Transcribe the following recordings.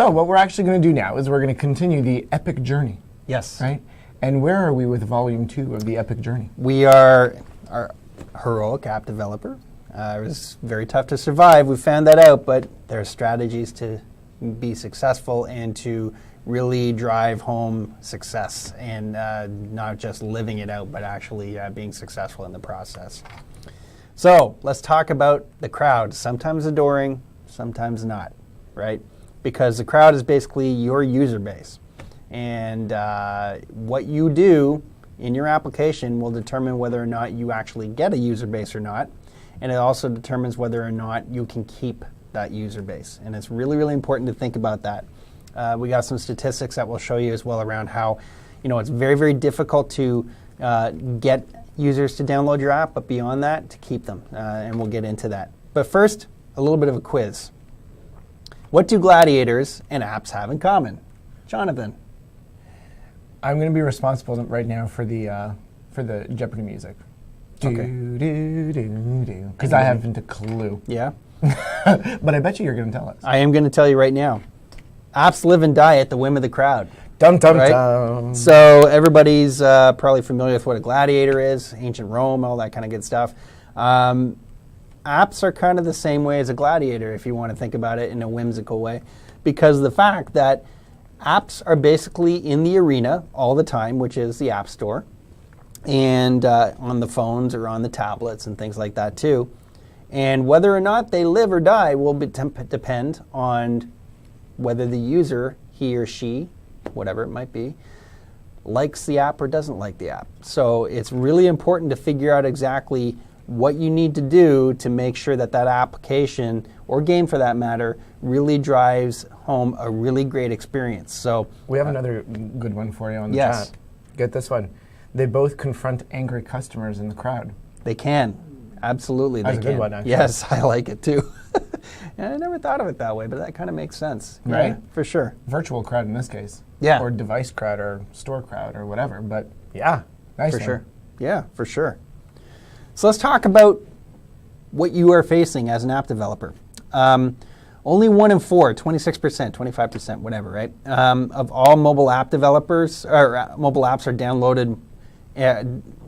So what we're actually going to do now is we're going to continue the epic journey. Yes. Right? And where are we with volume 2 of the epic journey? We are our heroic app developer. It was very tough to survive. We found that out, but there are strategies to be successful and to really drive home success and not just living it out, but actually being successful in the process. So let's talk about the crowd. Sometimes adoring, sometimes not, right? Because the crowd is basically your user base. And what you do in your application will determine whether or not you actually get a user base or not. And it also determines whether or not you can keep that user base. And it's really, really important to think about that. We got some statistics that we'll show you as well around how, it's very, very difficult to get users to download your app, but beyond that, to keep them. And we'll get into that. But first, a little bit of a quiz. What do gladiators and apps have in common? Jonathan. I'm going to be responsible right now for the Jeopardy music. Okay. Because I haven't a clue. Yeah? But I bet you're going to tell us. I am going to tell you right now. Apps live and die at the whim of the crowd. Dum, dum, right? dum. So everybody's probably familiar with what a gladiator is, ancient Rome, all that kind of good stuff. Apps are kind of the same way as a gladiator, if you want to think about it in a whimsical way, because of the fact that apps are basically in the arena all the time, which is the App Store, and on the phones or on the tablets and things like that too. And whether or not they live or die will depend on whether the user, he or she, whatever it might be, likes the app or doesn't like the app. So it's really important to figure out exactly what you need to do to make sure that that application, or game for that matter, really drives home a really great experience. So we have another good one for you on the yes. chat. Get this one. They both confront angry customers in the crowd. They can. Absolutely, That's they a can. good one, actually. Yes, I like it too. I never thought of it that way, but that kind of makes sense. Right? Yeah, for sure. Virtual crowd in this case. Yeah. Or device crowd or store crowd or whatever. But yeah, nice For one. sure. Yeah, for sure. So let's talk about what you are facing as an app developer. Only 1 in 4, 26%, 25%, whatever, right? Of all mobile app developers, or mobile apps are downloaded.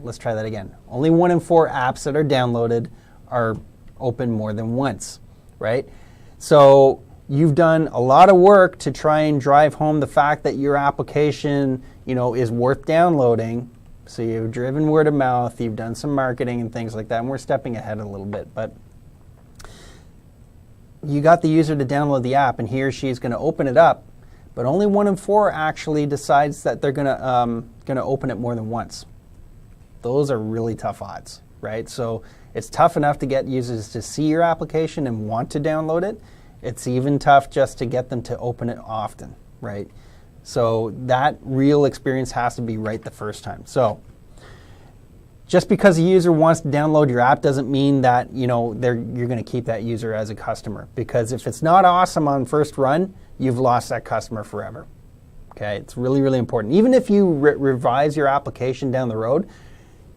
Let's try that again. Only 1 in 4 apps that are downloaded are open more than once, right? So you've done a lot of work to try and drive home the fact that your application, is worth downloading. So you've driven word of mouth, you've done some marketing and things like that, and we're stepping ahead a little bit, but you got the user to download the app and he or she is going to open it up, but only 1 in 4 actually decides that they're going to open it more than once. Those are really tough odds, right? So it's tough enough to get users to see your application and want to download it. It's even tough just to get them to open it often, right? So that real experience has to be right the first time. So just because a user wants to download your app doesn't mean that you're going to keep that user as a customer. Because if it's not awesome on first run, you've lost that customer forever. Okay, it's really, really important. Even if you revise your application down the road,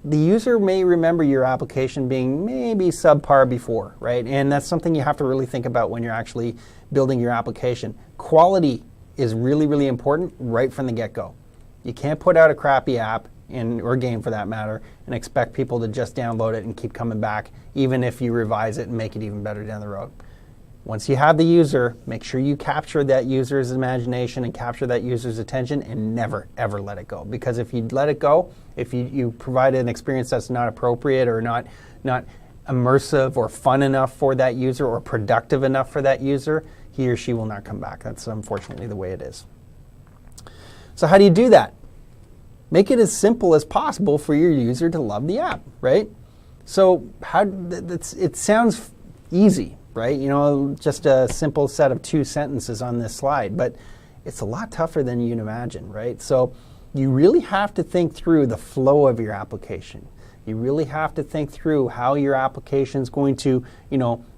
the user may remember your application being maybe subpar before, right? And that's something you have to really think about when you're actually building your application. Quality is really, really important right from the get-go. You can't put out a crappy app, or game for that matter, and expect people to just download it and keep coming back, even if you revise it and make it even better down the road. Once you have the user, make sure you capture that user's imagination and capture that user's attention and never, ever let it go. Because if you let it go, if you provide an experience that's not appropriate or not immersive or fun enough for that user or productive enough for that user, he or she will not come back. That's unfortunately the way it is. So how do you do that? Make it as simple as possible for your user to love the app, right? So it sounds easy, right? Just a simple set of 2 sentences on this slide, but it's a lot tougher than you'd imagine, right? So you really have to think through the flow of your application. You really have to think through how your application is going to,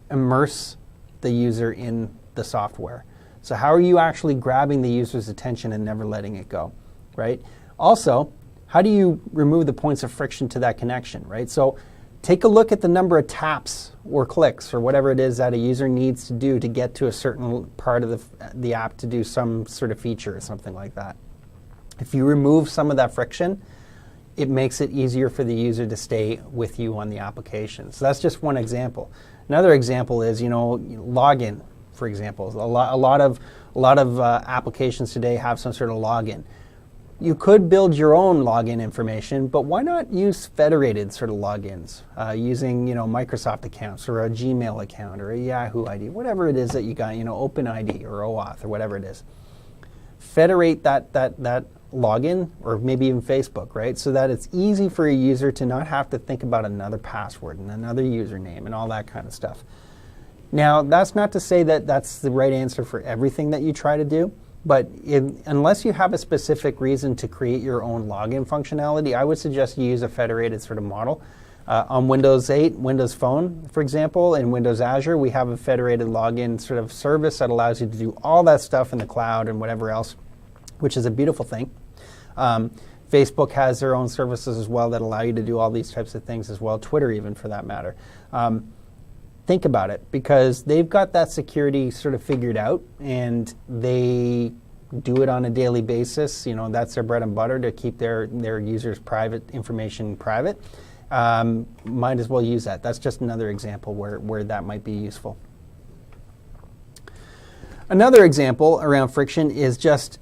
immerse the user in the software. So how are you actually grabbing the user's attention and never letting it go, right? Also, how do you remove the points of friction to that connection, right? So Take a look at the number of taps or clicks or whatever it is that a user needs to do to get to a certain part of the app to do some sort of feature or something like that. If you remove some of that friction, it makes it easier for the user to stay with you on the application. So that's just one example. Another example is, login, for example. A lot of applications today have some sort of login. You could build your own login information, but why not use federated sort of logins using Microsoft accounts or a Gmail account or a Yahoo ID, whatever it is that you got, OpenID or OAuth or whatever it is. Federate that login, or maybe even Facebook, right? So that it's easy for a user to not have to think about another password and another username and all that kind of stuff. Now, that's not to say that that's the right answer for everything that you try to do, but unless you have a specific reason to create your own login functionality, I would suggest you use a federated sort of model. On Windows 8, Windows Phone, for example, and Windows Azure, we have a federated login sort of service that allows you to do all that stuff in the cloud and whatever else, which is a beautiful thing. Facebook has their own services as well that allow you to do all these types of things as well, Twitter even for that matter. Think about it, because they've got that security sort of figured out, and they do it on a daily basis. That's their bread and butter, to keep their users' private information private. Might as well use that. That's just another example where that might be useful. Another example around friction is just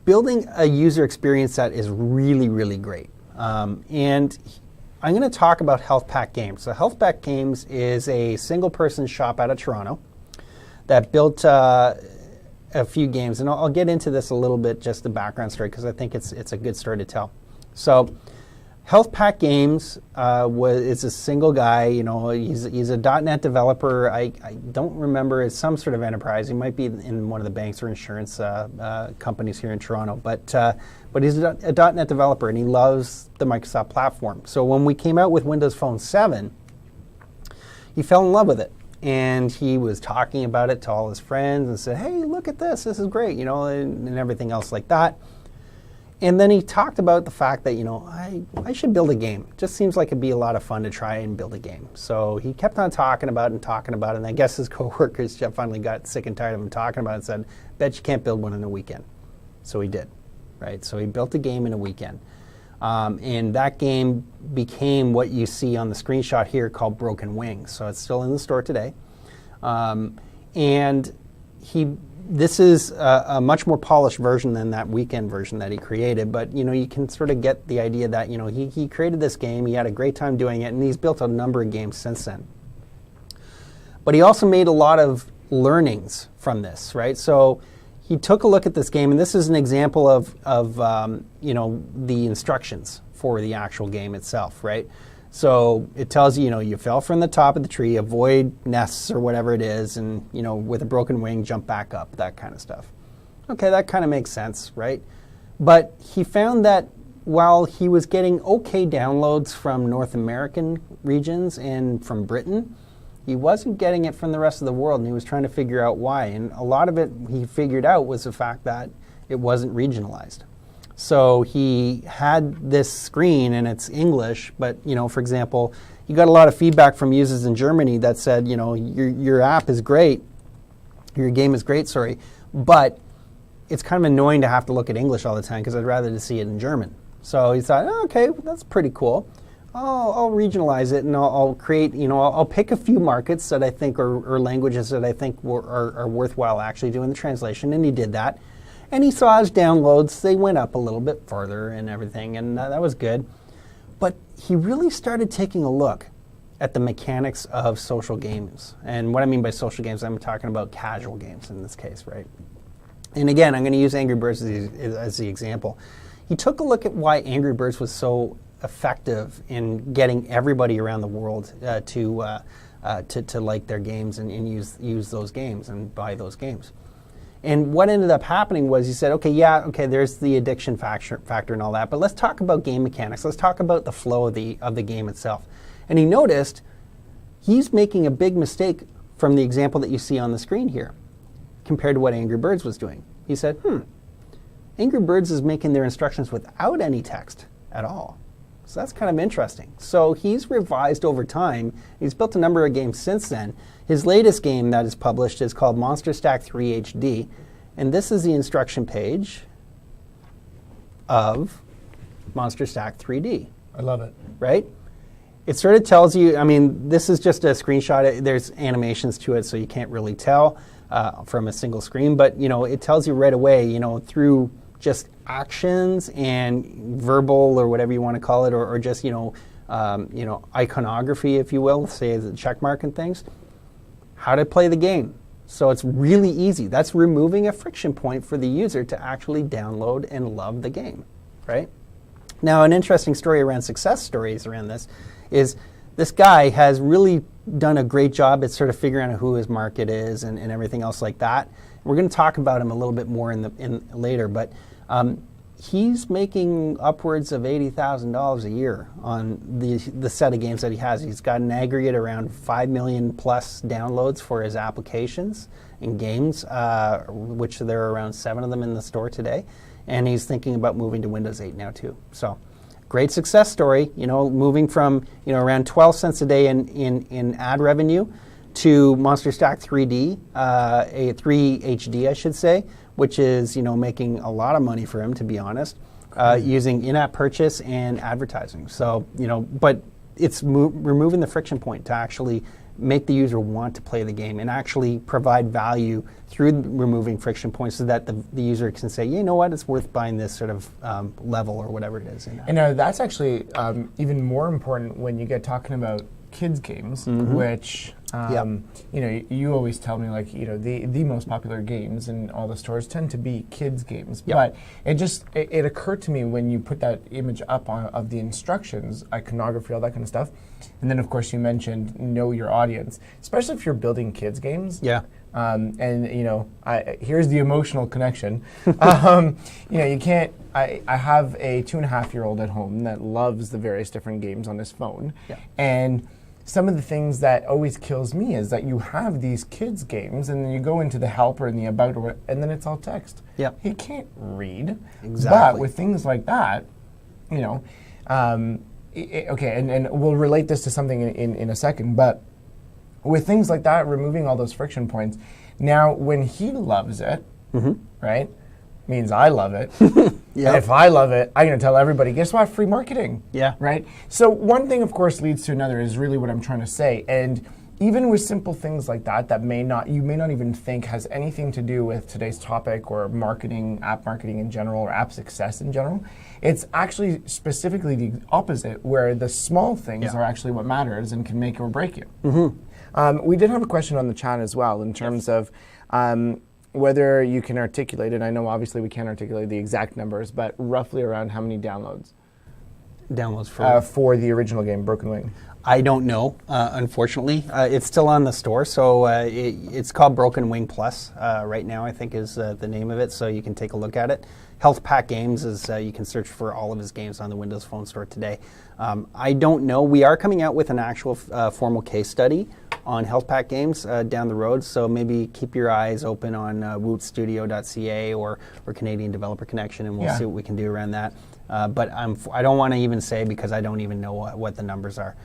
building a user experience that is really, really great. And I'm going to talk about Health Pack Games. So Health Pack Games is a single-person shop out of Toronto that built a few games. And I'll get into this a little bit, just the background story, because I think it's a good story to tell. So Health Pack Games is a single guy. He's a .NET developer. I don't remember. It's some sort of enterprise. He might be in one of the banks or insurance companies here in Toronto. But he's a .NET developer, and he loves the Microsoft platform. So when we came out with Windows Phone 7, he fell in love with it. And he was talking about it to all his friends and said, hey, look at this. This is great, and everything else like that. And then he talked about the fact that, I should build a game. It just seems like it'd be a lot of fun to try and build a game. So he kept on talking about it, and I guess his coworkers finally got sick and tired of him talking about it and said, bet you can't build one in a weekend. So he did, right? So he built a game in a weekend. And that game became what you see on the screenshot here called Broken Wings. So it's still in the store today. And this is a much more polished version than that weekend version that he created, but you can sort of get the idea that he created this game, he had a great time doing it, and he's built a number of games since then. But he also made a lot of learnings from this, right? So he took a look at this game, and this is an example of the instructions for the actual game itself, right? So it tells you, you fell from the top of the tree, avoid nests or whatever it is, and, with a broken wing, jump back up, that kind of stuff. Okay, that kind of makes sense, right? But he found that while he was getting okay downloads from North American regions and from Britain, he wasn't getting it from the rest of the world, and he was trying to figure out why. And a lot of it he figured out was the fact that it wasn't regionalized. So he had this screen, and it's English, but, for example, he got a lot of feedback from users in Germany that said, your app is great, your game is great, but it's kind of annoying to have to look at English all the time because I'd rather to see it in German. So he thought, okay, that's pretty cool. I'll regionalize it, and I'll create, I'll pick a few markets that I think or languages that I think are worthwhile actually doing the translation, and he did that. And he saw his downloads, they went up a little bit further and everything, and that was good. But he really started taking a look at the mechanics of social games. And what I mean by social games, I'm talking about casual games in this case, right? And again, I'm going to use Angry Birds as the example. He took a look at why Angry Birds was so effective in getting everybody around the world to like their games and use those games and buy those games. And what ended up happening was he said, okay, there's the addiction factor and all that, but let's talk about game mechanics. Let's talk about the flow of the game itself. And he noticed he's making a big mistake from the example that you see on the screen here compared to what Angry Birds was doing. He said, Angry Birds is making their instructions without any text at all. So that's kind of interesting. So he's revised over time. He's built a number of games since then. His latest game that is published is called Monster Stack 3 HD. And this is the instruction page of Monster Stack 3D. I love it. Right? It sort of tells you, I mean, this is just a screenshot. There's animations to it, so you can't really tell from a single screen. But, it tells you right away, through just actions and verbal or whatever you want to call it, or just, iconography, if you will, say the check mark and things, how to play the game. So it's really easy. That's removing a friction point for the user to actually download and love the game, right? Now, an interesting story around success stories around this is this guy has really done a great job at sort of figuring out who his market is and everything else like that. We're going to talk about him a little bit more in later, but he's making upwards of $80,000 a year on the set of games that he has. He's got an aggregate around 5 million plus downloads for his applications and games, which there are around 7 of them in the store today. And he's thinking about moving to Windows 8 now too. So great success story, moving from around 12 cents a day in ad revenue to Monster Stack 3D, a 3 HD, I should say, which is making a lot of money for him, to be honest, using in-app purchase and advertising. So but it's removing the friction point to actually make the user want to play the game and actually provide value through removing friction points so that the user can say, you know what, it's worth buying this sort of level or whatever it is. And now that's actually even more important when you get talking about kids games, which you always tell me the most popular games in all the stores tend to be kids games. But it occurred to me when you put that image up of the instructions, iconography, all that kind of stuff, and then of course you mentioned know your audience, especially if you're building kids games. Yeah. Here's the emotional connection. You can't. I have a 2.5-year-old at home that loves the various different games on his phone, and some of the things that always kills me is that you have these kids games and then you go into the helper and the about and then it's all text. Yeah, he can't read. Exactly. But with things like that, okay, and we'll relate this to something in a second, but with things like that, removing all those friction points, now when he loves it, right, means I love it. And if I love it, I'm going to tell everybody, guess what? Free marketing. Yeah. Right? So one thing, of course, leads to another is really what I'm trying to say. And even with simple things like that you may not even think has anything to do with today's topic or marketing, app marketing in general, or app success in general, it's actually specifically the opposite, where the small things are actually what matters and can make or break you. We did have a question on the chat as well in terms of whether you can articulate it. I know obviously we can't articulate the exact numbers, but roughly around how many downloads? Downloads for the original game, Broken Wing. I don't know, unfortunately. It's still on the store, so it's called Broken Wing Plus right now, I think is the name of it, so you can take a look at it. Health Pack Games is, you can search for all of his games on the Windows Phone Store today. I don't know. We are coming out with an actual formal case study on Health Pack Games down the road, so maybe keep your eyes open on wootstudio.ca or Canadian Developer Connection, and we'll see what we can do around that. But I don't want to even say because I don't even know what the numbers are.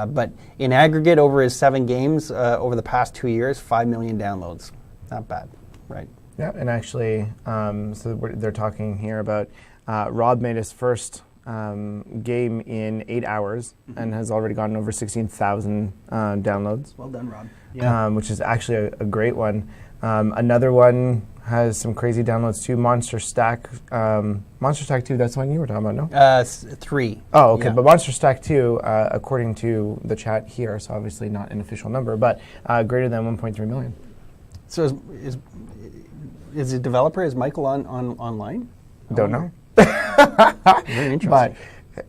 But in aggregate, over his 7 games over the past 2 years, 5 million downloads. Not bad, right? Yeah, and actually, so they're talking here about Rob made his first game in 8 hours and has already gotten over 16,000 downloads. Well done, Rob. Yeah. Which is actually a great one. Another one has some crazy downloads too. Monster Stack 2, that's the one you were talking about, no? 3. Oh, okay. Yeah. But Monster Stack 2, according to the chat here, so obviously not an official number, but greater than 1.3 million. So is the developer, is Michael online? Don't know. Very interesting. But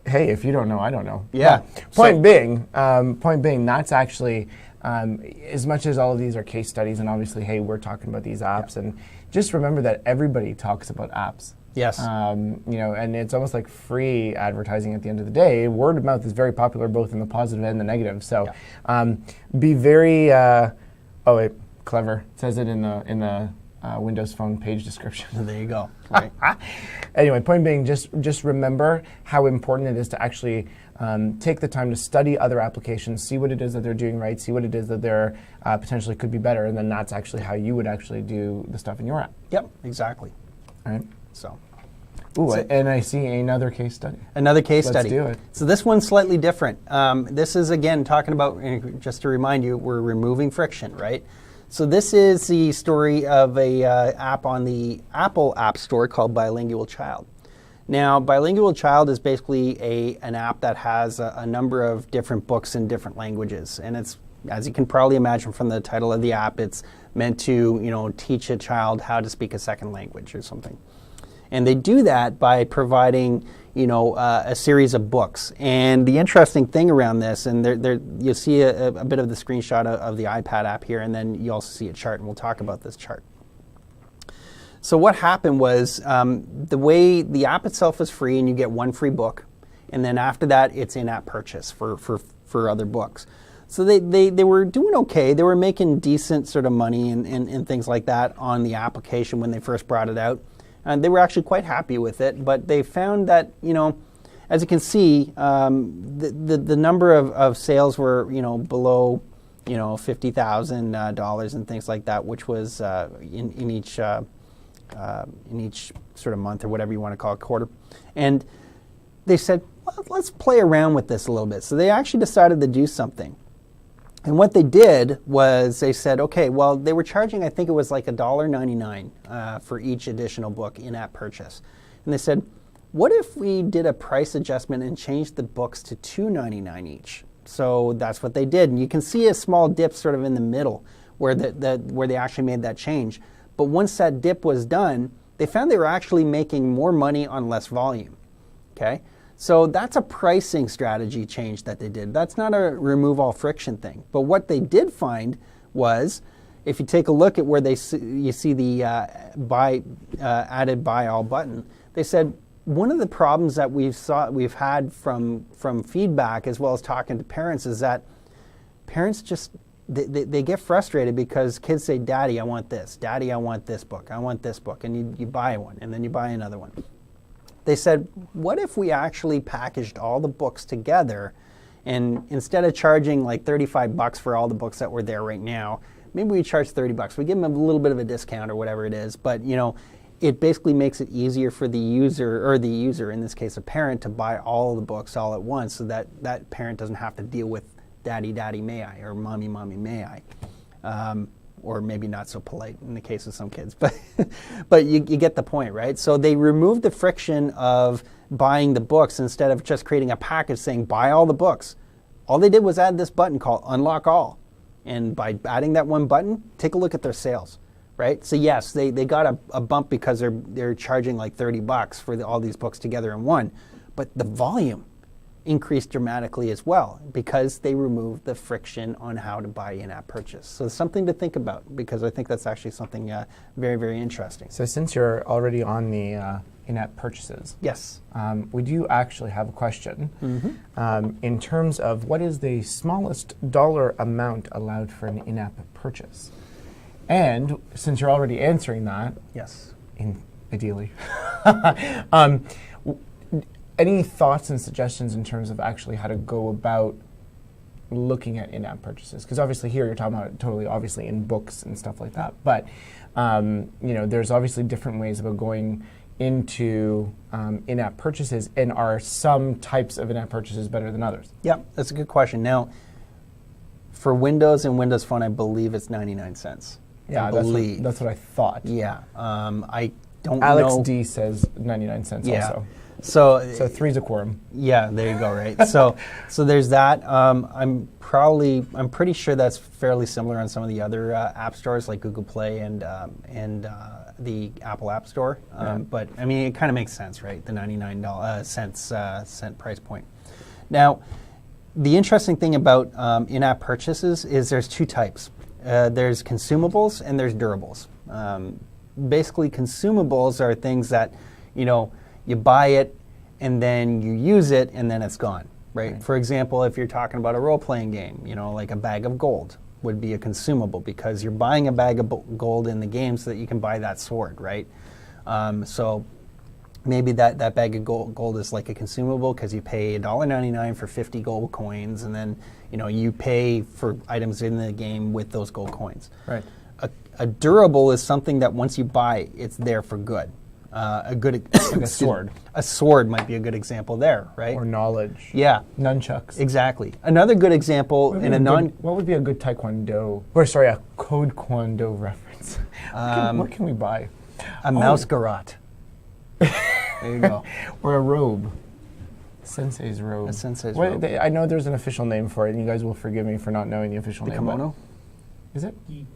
hey, if you don't know, I don't know. Yeah. Point being, that's actually, as much as all of these are case studies, and obviously, hey, we're talking about these apps, and just remember that everybody talks about apps. Yes. And it's almost like free advertising at the end of the day. Word of mouth is very popular both in the positive and the negative. So be very, clever. It says it in the Windows Phone page description. There you go. Right. Anyway, point being, just remember how important it is to actually take the time to study other applications, see what it is that they're doing right, see what it is that they're potentially could be better, and then that's actually how you would actually do the stuff in your app. Yep, exactly. All right. So. Ooh, and I see another case study. Another case study. Let's do it. So this one's slightly different. This is, again, talking about, just to remind you, we're removing friction, right? So this is the story of a app on the Apple App Store called Bilingual Child. Now, Bilingual Child is basically an app that has a number of different books in different languages. And it's, as you can probably imagine from the title of the app, it's meant to, teach a child how to speak a second language or something. And they do that by providing, a series of books. And the interesting thing around this, and you'll see a bit of the screenshot of the iPad app here, and then you also see a chart, and we'll talk about this chart. So what happened was, the way the app itself is free, and you get one free book, and then after that, it's in-app purchase for other books. So they were doing okay. They were making decent sort of money and things like that on the application when they first brought it out. And they were actually quite happy with it, but they found that, as you can see, the number of sales were, below, $50,000 and things like that, which was in each sort of month or whatever you want to call it, quarter. And they said, well, let's play around with this a little bit. So they actually decided to do something. And what they did was they said, okay, well, they were charging, I think it was like $1.99 for each additional book in-app purchase. And they said, what if we did a price adjustment and changed the books to $2.99 each? So that's what they did. And you can see a small dip sort of in the middle where where they actually made that change. But once that dip was done, they found they were actually making more money on less volume. Okay? So that's a pricing strategy change that they did. That's not a remove all friction thing. But what they did find was, if you take a look at where you see the added buy all button, they said one of the problems that we've had from feedback as well as talking to parents is that parents just they get frustrated because kids say, "Daddy, I want this. Daddy, I want this book. I want this book," and you buy one and then you buy another one. They said, what if we actually packaged all the books together, and instead of charging like $35 for all the books that were there right now, maybe we charge $30. We give them a little bit of a discount or whatever it is, but it basically makes it easier for the user, in this case a parent, to buy all the books all at once, so that that parent doesn't have to deal with daddy, daddy, may I, or mommy, mommy, may I. Or maybe not so polite in the case of some kids, but you get the point, right? So they removed the friction of buying the books instead of just creating a package saying buy all the books. All they did was add this button called Unlock All. And by adding that one button, take a look at their sales, right? So yes, they got a bump because they're charging like $30 for all these books together in one, but the volume increased dramatically as well because they removed the friction on how to buy in-app purchase. So it's something to think about, because I think that's actually something very, very interesting. So since you're already on the in-app purchases, yes, we do actually have a question in terms of what is the smallest dollar amount allowed for an in-app purchase? And since you're already answering that, yes, ideally, any thoughts and suggestions in terms of actually how to go about looking at in-app purchases? Because obviously here you're talking about totally obviously in books and stuff like that, but there's obviously different ways about going into in-app purchases, and are some types of in-app purchases better than others? Yeah, that's a good question. Now, for Windows and Windows Phone, I believe it's 99 cents. Yeah, that's what I thought. Yeah, I don't know. Alex D says 99 cents also. So three's a quorum. Yeah, there you go. Right. so there's that. I'm pretty sure that's fairly similar on some of the other app stores like Google Play and the Apple App Store. But I mean, it kind of makes sense, right? The 99 cent price point. Now, the interesting thing about in-app purchases is there's two types. There's consumables and there's durables. Basically, consumables are things that you buy it and then you use it and then it's gone, right? For example, if you're talking about a role-playing game, like a bag of gold, would be a consumable because you're buying a bag of gold in the game so that you can buy that sword, right? So maybe that bag of gold is like a consumable because you pay $1.99 for 50 gold coins, and then you pay for items in the game with those gold coins. Right. A durable is something that once you buy, it's there for good. Like a sword. A sword might be a good example there, right? Or knowledge. Yeah. Nunchucks. Exactly. Another good example what would be a good taekwondo, a code kwando reference? What can we buy? A mouse garrote. There you go. Or a robe. Sensei's robe. A sensei's robe. I know there's an official name for it, and you guys will forgive me for not knowing the official name. Kimono? Is it? Gi.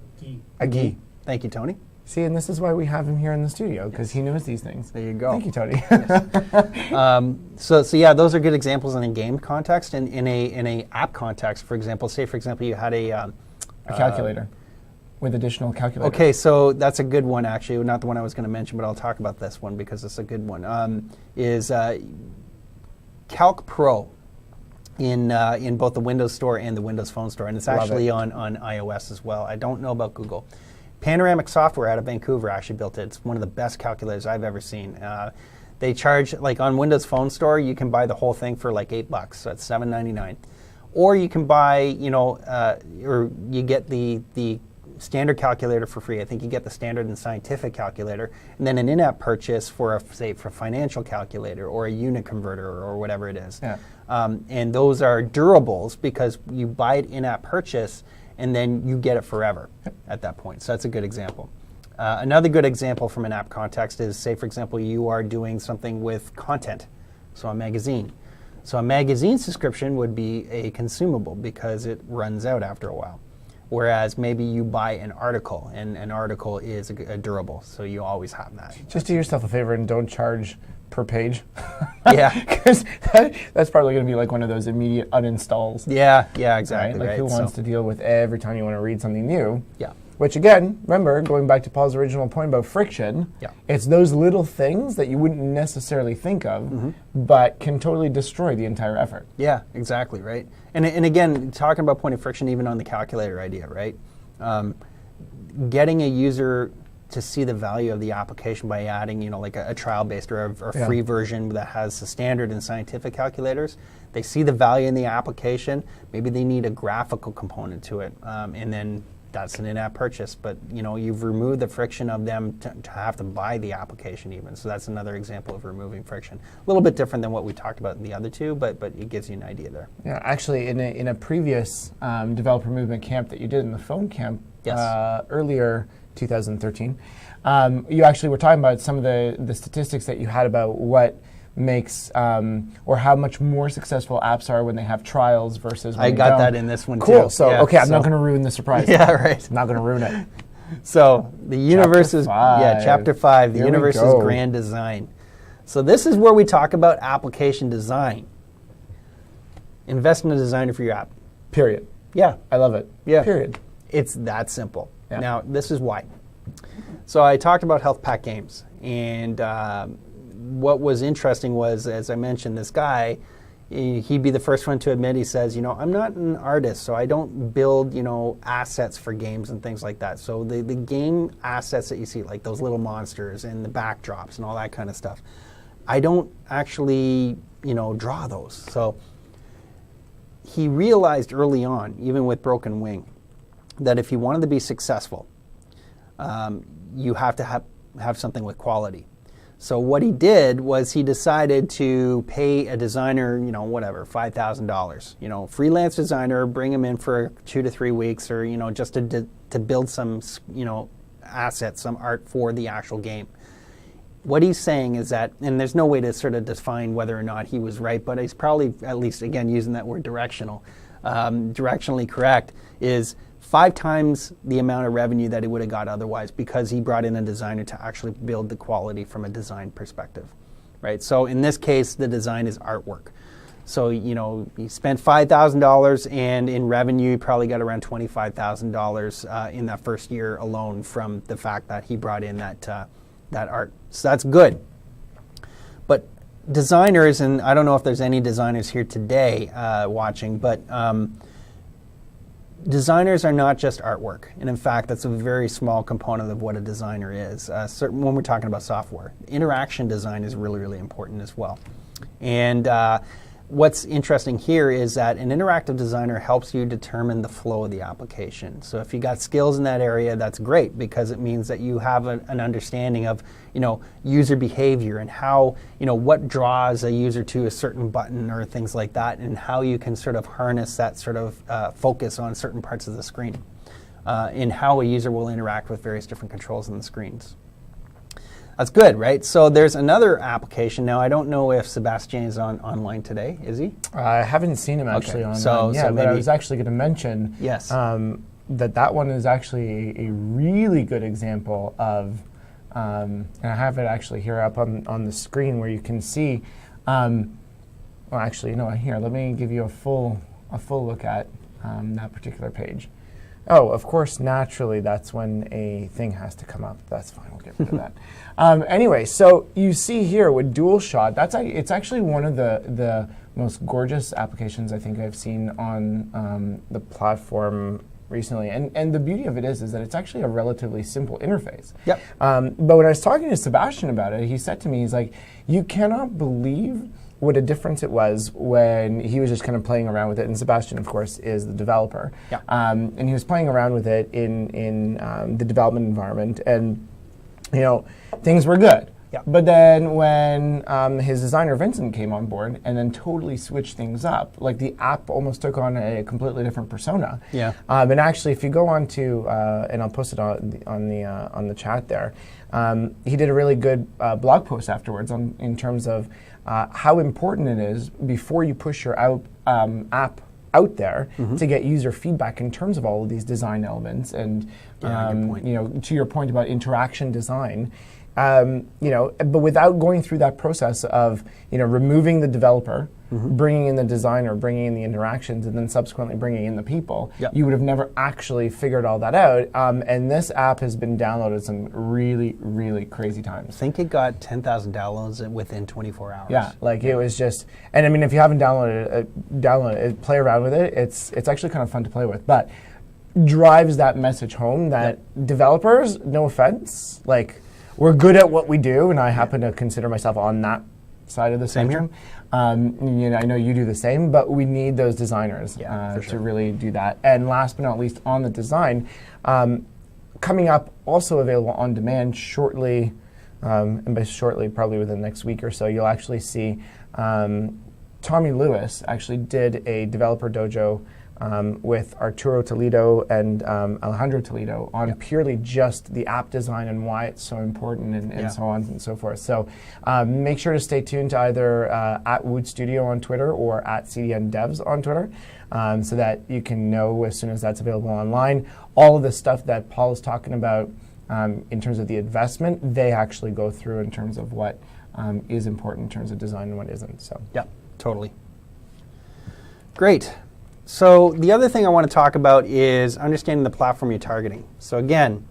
A gi. Thank you, Tony. See, and this is why we have him here in the studio, because he knows these things. There you go. Thank you, Tony. So yeah, those are good examples in a game context. And in a app context, for example, you had a calculator with additional calculators. Okay, so that's a good one, actually. Not the one I was going to mention, but I'll talk about this one because it's a good one. Is Calc Pro in both the Windows Store and the Windows Phone Store, and it's actually on iOS as well. I don't know about Google. Panoramic Software out of Vancouver actually built it. It's one of the best calculators I've ever seen. They charge, like on Windows Phone Store, you can buy the whole thing for like $8, so that's $7.99. Or you can buy, or you get the standard calculator for free. I think you get the standard and scientific calculator, and then an in-app purchase for for financial calculator or a unit converter or whatever it is. Yeah. And those are durables because you buy it in-app purchase, and then you get it forever at that point. So that's a good example. Another good example from an app context is, say, for example, you are doing something with content, so a magazine. So a magazine subscription would be a consumable because it runs out after a while. Whereas maybe you buy an article, and an article is a durable, so you always have that. Just do yourself a favor and don't charge per page. Yeah. Because that's probably going to be like one of those immediate uninstalls. Yeah, exactly. Right? Like who wants to deal with every time you want to read something new? Yeah. Which again, remember, going back to Paul's original point about friction, it's those little things that you wouldn't necessarily think of, but can totally destroy the entire effort. Yeah, exactly, right? And again, talking about point of friction even on the calculator idea, right? Getting a user to see the value of the application by adding, like a trial-based or a free version that has the standard and scientific calculators. They see the value in the application. Maybe they need a graphical component to it, and then that's an in-app purchase. But you've removed the friction of them to have to buy the application even. So that's another example of removing friction. A little bit different than what we talked about in the other two, but it gives you an idea there. Yeah, actually, in a previous developer movement camp that you did in the phone camp earlier 2013, you actually were talking about some of the statistics that you had about what makes or how much more successful apps are when they have trials versus when I they got don't. that in this one too. Cool. So I'm not going to ruin the surprise. Yeah, right. I'm not going to ruin it. So the universe is chapter 5. The Here universe's grand design. So this is where we talk about application design. Invest in a designer for your app. Period. Yeah, I love it. Yeah. Period. It's that simple. Yeah. Now this is why. So I talked about health pack games, and what was interesting was, as I mentioned, this guy, he'd be the first one to admit, he says, I'm not an artist, so I don't build, assets for games and things like that. So the game assets that you see, like those little monsters and the backdrops and all that kind of stuff, I don't actually, draw those. So he realized early on, even with Broken Wing, that if you wanted to be successful, you have to have something with quality. So what he did was he decided to pay a designer, $5,000. Freelance designer, bring him in for 2 to 3 weeks, or just to build some, assets, some art for the actual game. What he's saying is that, and there's no way to sort of define whether or not he was right, but he's probably, at least again using that word directionally correct, is 5 times the amount of revenue that he would have got otherwise, because he brought in a designer to actually build the quality from a design perspective, right? So in this case, the design is artwork. So, he spent $5,000, and in revenue, he probably got around $25,000 in that first year alone from the fact that he brought in that art. So that's good. But designers, and I don't know if there's any designers here today watching, but designers are not just artwork. And in fact, that's a very small component of what a designer is. When we're talking about software, interaction design is really, really important as well. And what's interesting here is that an interactive designer helps you determine the flow of the application. So if you got skills in that area, that's great, because it means that you have an understanding of, user behavior and how, what draws a user to a certain button or things like that, and how you can sort of harness that sort of focus on certain parts of the screen, and how a user will interact with various different controls on the screens. That's good, right? So there's another application. Now, I don't know if Sebastian is online today. Is he? I haven't seen him actually online yet, but I was actually going to mention that one is actually a really good example of, and I have it actually here up on the screen where you can see, here, let me give you a full look at that particular page. Oh, of course, naturally, that's when a thing has to come up. That's fine, we'll get rid of that. Anyway, so you see here with dual shot, it's actually one of the most gorgeous applications I think I've seen on the platform recently. And the beauty of it is that it's actually a relatively simple interface. Yep. But when I was talking to Sebastian about it, he said to me, he's like, you cannot believe what a difference it was when he was just kind of playing around with it. And Sebastian, of course, is the developer. Yeah. And he was playing around with it in the development environment. And, things were good. Yeah. But then when his designer, Vincent, came on board and then totally switched things up, like the app almost took on a completely different persona. Yeah. And actually, if you go on to, and I'll post it on the chat there, he did a really good blog post afterwards in terms of how important it is before you push your app out there to get user feedback in terms of all of these design elements. And good point. to your point about interaction design, but without going through that process of removing the developer, bringing in the designer, bringing in the interactions, and then subsequently bringing in the people, you would have never actually figured all that out. And this app has been downloaded some really, really crazy times. I think it got 10,000 downloads within 24 hours. Yeah, it was just, and I mean, if you haven't downloaded it, play around with it. It's actually kind of fun to play with, but drives that message home that developers, no offense, we're good at what we do, and I happen to consider myself on that side of the spectrum. I know you do the same, but we need those designers to really do that. And last but not least, on the design, coming up, also available on demand shortly, and by shortly, probably within the next week or so, you'll actually see Tommy Lewis actually did a developer dojo with Arturo Toledo and Alejandro Toledo on purely just the app design and why it's so important and so on and so forth. So make sure to stay tuned to either at Wood Studio on Twitter or at CDN Devs on Twitter so that you can know as soon as that's available online. All of the stuff that Paul is talking about in terms of the investment, they actually go through in terms of what is important in terms of design and what isn't. So yeah, totally. Great. So the other thing I want to talk about is understanding the platform you're targeting. So again,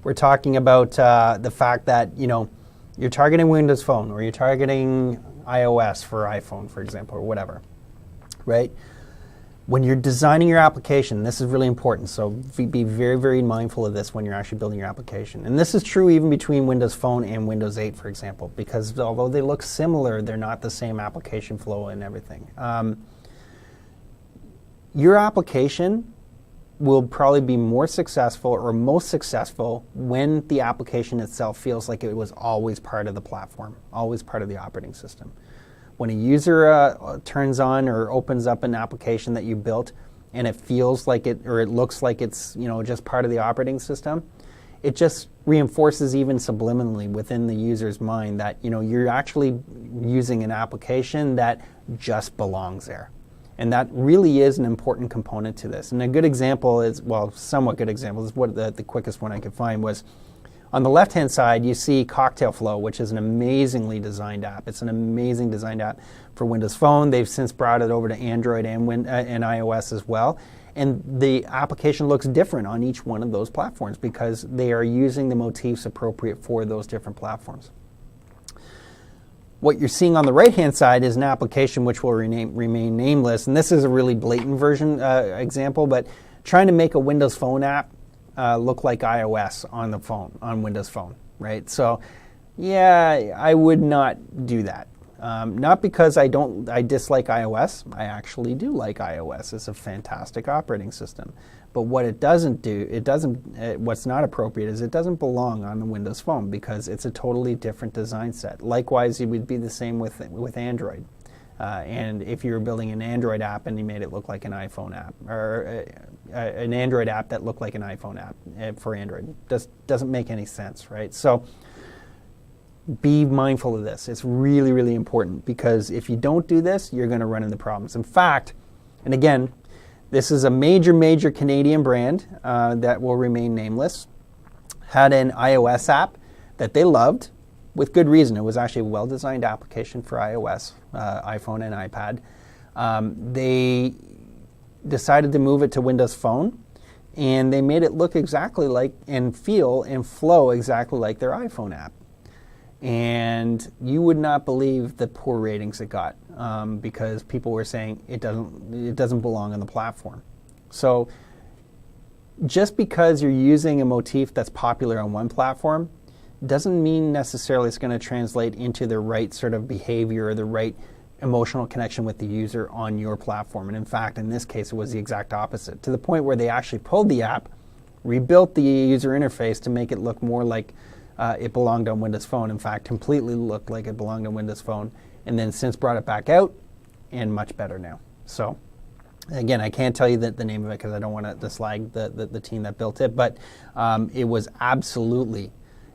we're talking about the fact that you're targeting Windows Phone or you're targeting iOS for iPhone, for example, or whatever, right? When you're designing your application, this is really important. So be very, very mindful of this when you're actually building your application. And this is true even between Windows Phone and Windows 8, for example, because although they look similar, they're not the same application flow and everything. Your application will probably be more successful or most successful when the application itself feels like it was always part of the platform, always part of the operating system. When a user turns on or opens up an application that you built and it feels like it or it looks like it's just part of the operating system, it just reinforces even subliminally within the user's mind that you're actually using an application that just belongs there. And that really is an important component to this. And a good example is, somewhat good example, is what the quickest one I could find was, on the left-hand side, you see Cocktail Flow, which is an amazingly designed app. It's an amazing designed app for Windows Phone. They've since brought it over to Android and iOS as well. And the application looks different on each one of those platforms because they are using the motifs appropriate for those different platforms. What you're seeing on the right-hand side is an application which will remain nameless, and this is a really blatant version example, but trying to make a Windows Phone app look like iOS on the phone, on Windows Phone, right? So, yeah, I would not do that. Not because I dislike iOS. I actually do like iOS. It's a fantastic operating system. But what it doesn't do, what's not appropriate is it doesn't belong on the Windows Phone because it's a totally different design set. Likewise, it would be the same with Android. And if you were building an Android app and you made it look like an iPhone app, or an Android app that looked like an iPhone app for Android, doesn't make any sense, right? So be mindful of this. It's really, really important because if you don't do this, you're going to run into problems. In fact, and again, this is a major, major Canadian brand that will remain nameless, had an iOS app that they loved with good reason. It was actually a well-designed application for iOS, iPhone and iPad. They decided to move it to Windows Phone, and they made it look exactly like and feel and flow exactly like their iPhone app. And you would not believe the poor ratings it got because people were saying it doesn't belong on the platform. So just because you're using a motif that's popular on one platform doesn't mean necessarily it's going to translate into the right sort of behavior or the right emotional connection with the user on your platform. And in fact, in this case, it was the exact opposite, to the point where they actually pulled the app, rebuilt the user interface to make it look more like it belonged on Windows Phone. In fact, completely looked like it belonged on Windows Phone, and then since brought it back out, and much better now. So, again, I can't tell you the name of it because I don't want to dislag the team that built it, but it was absolutely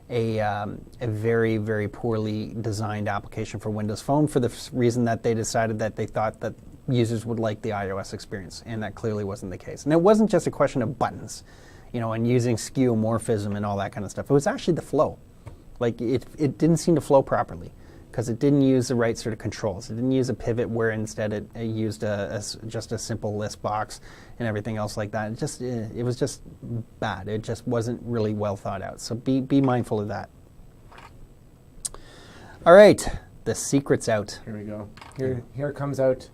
a very, very poorly designed application for Windows Phone for the reason that they decided that they thought that users would like the iOS experience, and that clearly wasn't the case. And it wasn't just a question of buttons, and using skeuomorphism and all that kind of stuff. It was actually the flow. Like, it didn't seem to flow properly because it didn't use the right sort of controls. It didn't use a pivot where instead it used just a simple list box and everything else like that. It was just bad. It just wasn't really well thought out. So be mindful of that. All right, the secret's out. Here we go. Here comes out.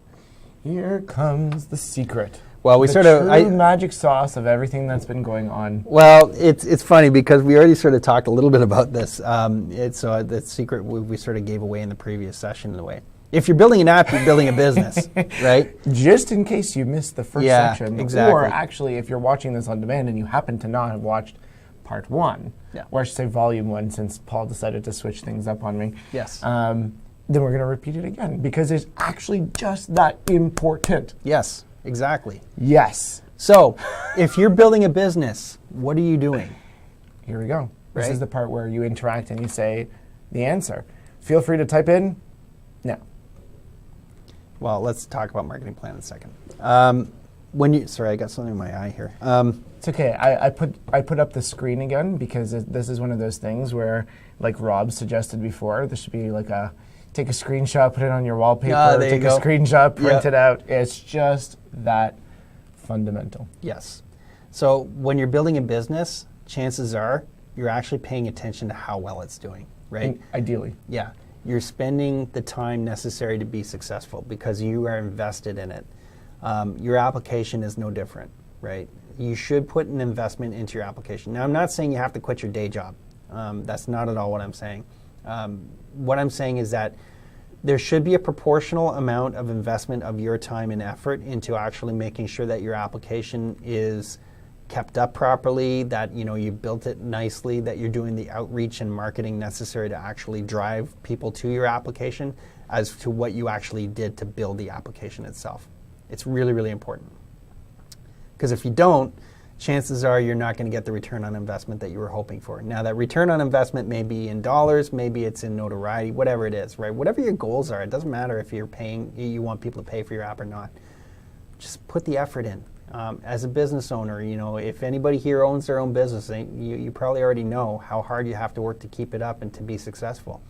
Here comes the secret. Well, we true magic sauce of everything that's been going on. Well, it's funny because we already sort of talked a little bit about this. The secret we sort of gave away in the previous session in a way. If you're building an app, you're building a business, right? Just in case you missed the first section. Exactly. Or actually, if you're watching this on demand and you happen to not have watched part 1, or I should say volume 1 since Paul decided to switch things up on me. Yes. Then we're going to repeat it again because it's actually just that important. Yes. Exactly. Yes. So, if you're building a business, what are you doing? Here we go. Right? This is the part where you interact and you say the answer. Feel free to type in now. Well, let's talk about marketing plan in a second. Sorry, I got something in my eye here. It's okay. I put up the screen again because this is one of those things where, like Rob suggested before, there should be like take a screenshot, put it on your wallpaper, take a screenshot, print it out. It's just that fundamental. Yes. So when you're building a business, chances are you're actually paying attention to how well it's doing, right? Ideally. Yeah. You're spending the time necessary to be successful because you are invested in it. Your application is no different, right? You should put an investment into your application. Now, I'm not saying you have to quit your day job. That's not at all what I'm saying. What I'm saying is that there should be a proportional amount of investment of your time and effort into actually making sure that your application is kept up properly, that you built it nicely, that you're doing the outreach and marketing necessary to actually drive people to your application as to what you actually did to build the application itself. It's really, really important. Because if you don't, chances are you're not going to get the return on investment that you were hoping for. Now, that return on investment may be in dollars, maybe it's in notoriety, whatever it is, right? Whatever your goals are, it doesn't matter if you want people to pay for your app or not. Just put the effort in. As a business owner, if anybody here owns their own business, you probably already know how hard you have to work to keep it up and to be successful.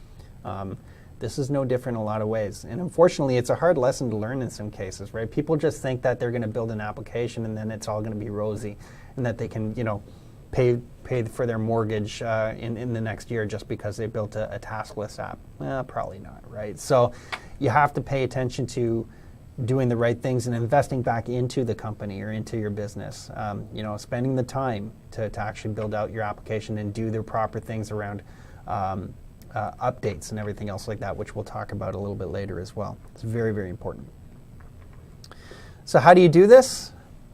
This is no different in a lot of ways. And unfortunately, it's a hard lesson to learn in some cases, right? People just think that they're going to build an application and then it's all going to be rosy and that they can, pay for their mortgage in the next year just because they built a task list app. Well, probably not, right? So you have to pay attention to doing the right things and investing back into the company or into your business. Spending the time to actually build out your application and do the proper things around updates and everything else like that, which we'll talk about a little bit later as well. It's very, very important. So how do you do this?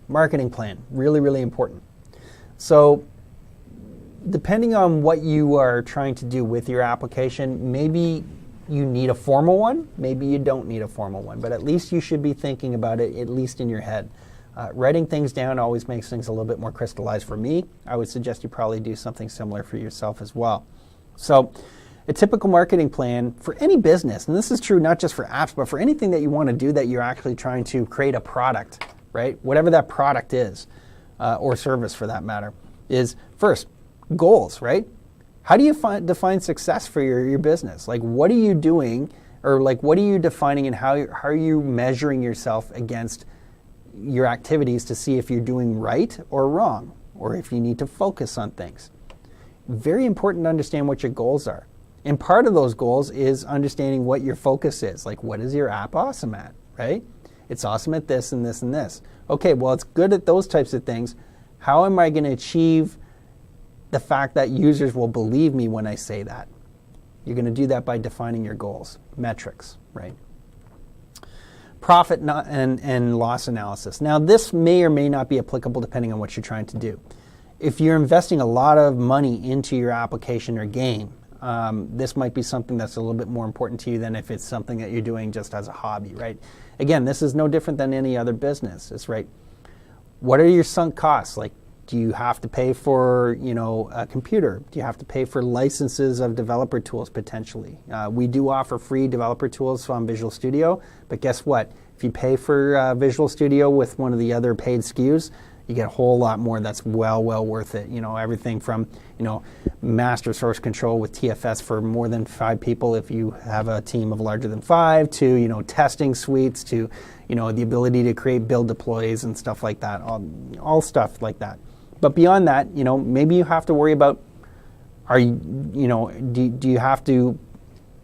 Marketing plan, really, really important. So depending on what you are trying to do with your application, maybe you need a formal one, maybe you don't need a formal one, but at least you should be thinking about it, at least in your head. Writing things down always makes things a little bit more crystallized for me. I would suggest you probably do something similar for yourself as well. So a typical marketing plan for any business, and this is true not just for apps, but for anything that you want to do that you're actually trying to create a product, right? Whatever that product is, or service for that matter, is first, goals, right? How do you define success for your business? Like, what are you doing, or like, what are you defining, and how are you measuring yourself against your activities to see if you're doing right or wrong, or if you need to focus on things? Very important to understand what your goals are. And part of those goals is understanding what your focus is. Like, what is your app awesome at, right? It's awesome at this and this and this. Okay, well, it's good at those types of things. How am I going to achieve the fact that users will believe me when I say that? You're going to do that by defining your goals, metrics, right? Profit and loss analysis. Now, this may or may not be applicable depending on what you're trying to do. If you're investing a lot of money into your application or game, this might be something that's a little bit more important to you than if it's something that you're doing just as a hobby, right? Again, this is no different than any other business. It's right. What are your sunk costs? Like, do you have to pay for, a computer? Do you have to pay for licenses of developer tools potentially? We do offer free developer tools from Visual Studio, but guess what? If you pay for Visual Studio with one of the other paid SKUs, you get a whole lot more that's well worth it. Everything from, master source control with TFS for more than 5 people if you have a team of larger than 5, to, testing suites, to, the ability to create build deploys and stuff like that, all stuff like that. But beyond that, maybe you have to worry about, do you have to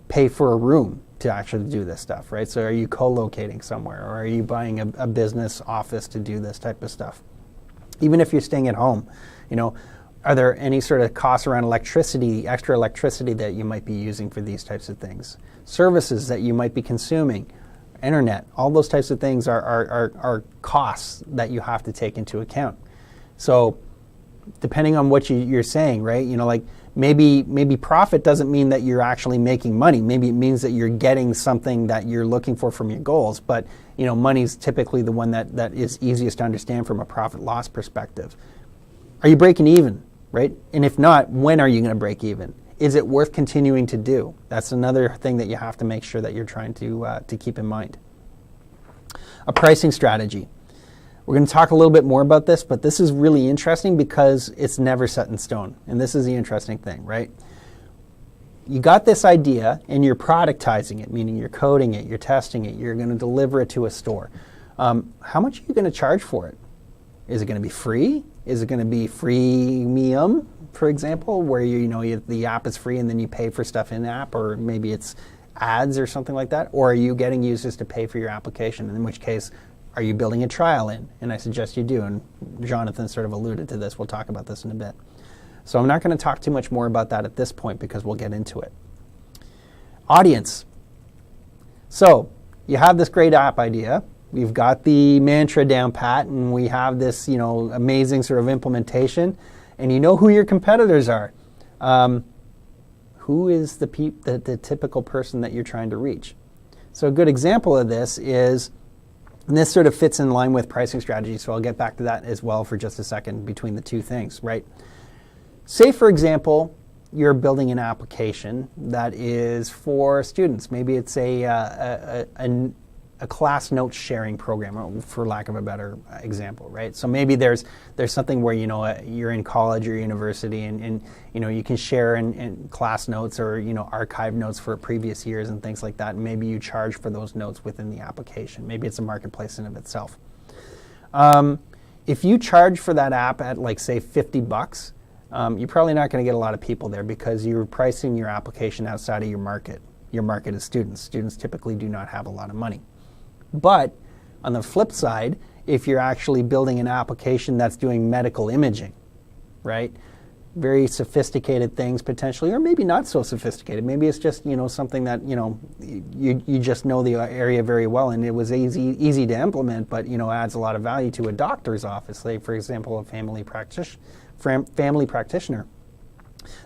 pay for a room to actually do this stuff, right? So are you co-locating somewhere, or are you buying a business office to do this type of stuff? Even if you're staying at home, are there any sort of costs around electricity, extra electricity that you might be using for these types of things? Services that you might be consuming, internet, all those types of things are costs that you have to take into account. So depending on what you're saying, right? Like maybe profit doesn't mean that you're actually making money. Maybe it means that you're getting something that you're looking for from your goals. But money's typically the one that is easiest to understand from a profit loss perspective. Are you breaking even, right? And if not, when are you going to break even? Is it worth continuing to do? That's another thing that you have to make sure that you're trying to keep in mind. A pricing strategy. We're going to talk a little bit more about this, but this is really interesting because it's never set in stone. And this is the interesting thing, right? You got this idea and you're productizing it, meaning you're coding it, you're testing it, you're going to deliver it to a store. How much are you going to charge for it? Is it going to be free? Is it going to be freemium, for example, where the app is free and then you pay for stuff in app, or maybe it's ads or something like that? Or are you getting users to pay for your application, in which case, are you building a trial in? And I suggest you do, and Jonathan sort of alluded to this. We'll talk about this in a bit. So I'm not going to talk too much more about that at this point because we'll get into it. Audience. So you have this great app idea. We've got the mantra down pat, and we have this amazing sort of implementation, and you know who your competitors are. Who is the typical person that you're trying to reach? So a good example of this is, and this sort of fits in line with pricing strategy, so I'll get back to that as well for just a second between the two things, right? Say, for example, you're building an application that is for students. Maybe it's a class note sharing program, for lack of a better example, right? So maybe there's something where you're in college or university, and you can share in class notes or archive notes for previous years and things like that. And maybe you charge for those notes within the application. Maybe it's a marketplace in of itself. If you charge for that app at say $50, you're probably not going to get a lot of people there because you're pricing your application outside of your market. Your market is students. Students typically do not have a lot of money. But On the flip side, if you're actually building an application that's doing medical imaging, right? Very sophisticated things potentially, or maybe not so sophisticated. Maybe it's just, something that, you just know the area very well and it was easy to implement, but, adds a lot of value to a doctor's office, say, for example, a family practitioner.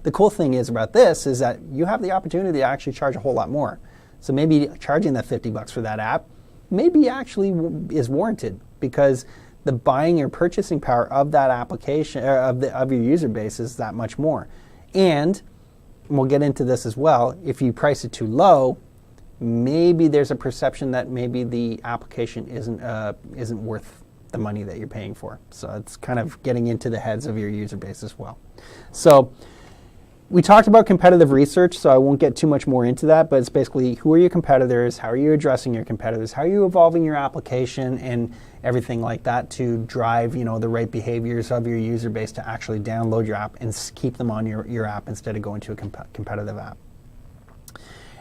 The cool thing is about this is that you have the opportunity to actually charge a whole lot more. So maybe charging that $50 for that app maybe actually is warranted, because the buying or purchasing power of that application, of your user base, is that much more. And we'll get into this as well, if you price it too low, maybe there's a perception that maybe the application isn't worth the money that you're paying for. So it's kind of getting into the heads of your user base as well. So we talked about competitive research, so I won't get too much more into that, but it's basically, who are your competitors, how are you addressing your competitors, how are you evolving your application, and everything like that to drive the right behaviors of your user base to actually download your app and keep them on your app instead of going to a competitive app.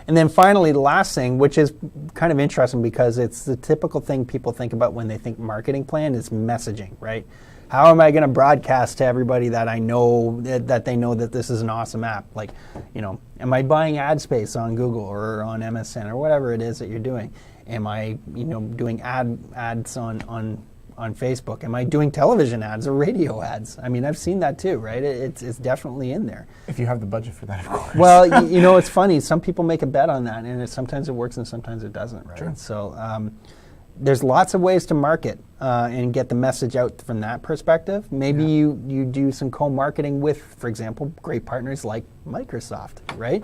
And then finally, the last thing, which is kind of interesting because it's the typical thing people think about when they think marketing plan, is messaging, right? How am I going to broadcast to everybody that I know, that they know that this is an awesome app? Like, am I buying ad space on Google or on MSN or whatever it is that you're doing? Am I, doing ads on Facebook? Am I doing television ads or radio ads? I mean, I've seen that too, right? It's definitely in there. If you have the budget for that, of course. Well, it's funny. Some people make a bet on that, and sometimes it works and sometimes it doesn't, right? Sure. So there's lots of ways to market and get the message out from that perspective. Maybe you do some co-marketing with, for example, great partners like Microsoft, right?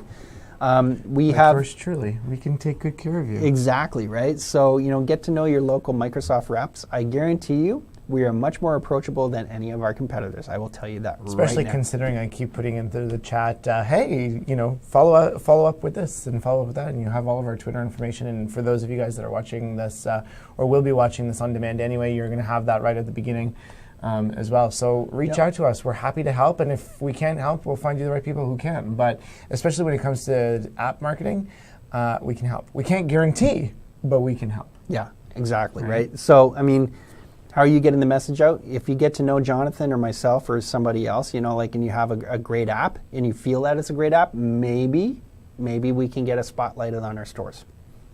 Yours truly, we can take good care of you. Exactly, right? So, get to know your local Microsoft reps. I guarantee you, we are much more approachable than any of our competitors. I will tell you that Especially right now. Considering I keep putting into the chat, hey, follow up with this and follow up with that, and you have all of our Twitter information. And for those of you guys that are watching this or will be watching this on demand anyway, you're going to have that right at the beginning as well. So reach out to us. We're happy to help, and if we can't help, we'll find you the right people who can. But especially when it comes to app marketing, we can help. We can't guarantee, but we can help. Yeah, exactly, right? So, how are you getting the message out? If you get to know Jonathan or myself or somebody else, and you have a great app and you feel that it's a great app, maybe we can get a spotlighted on our stores.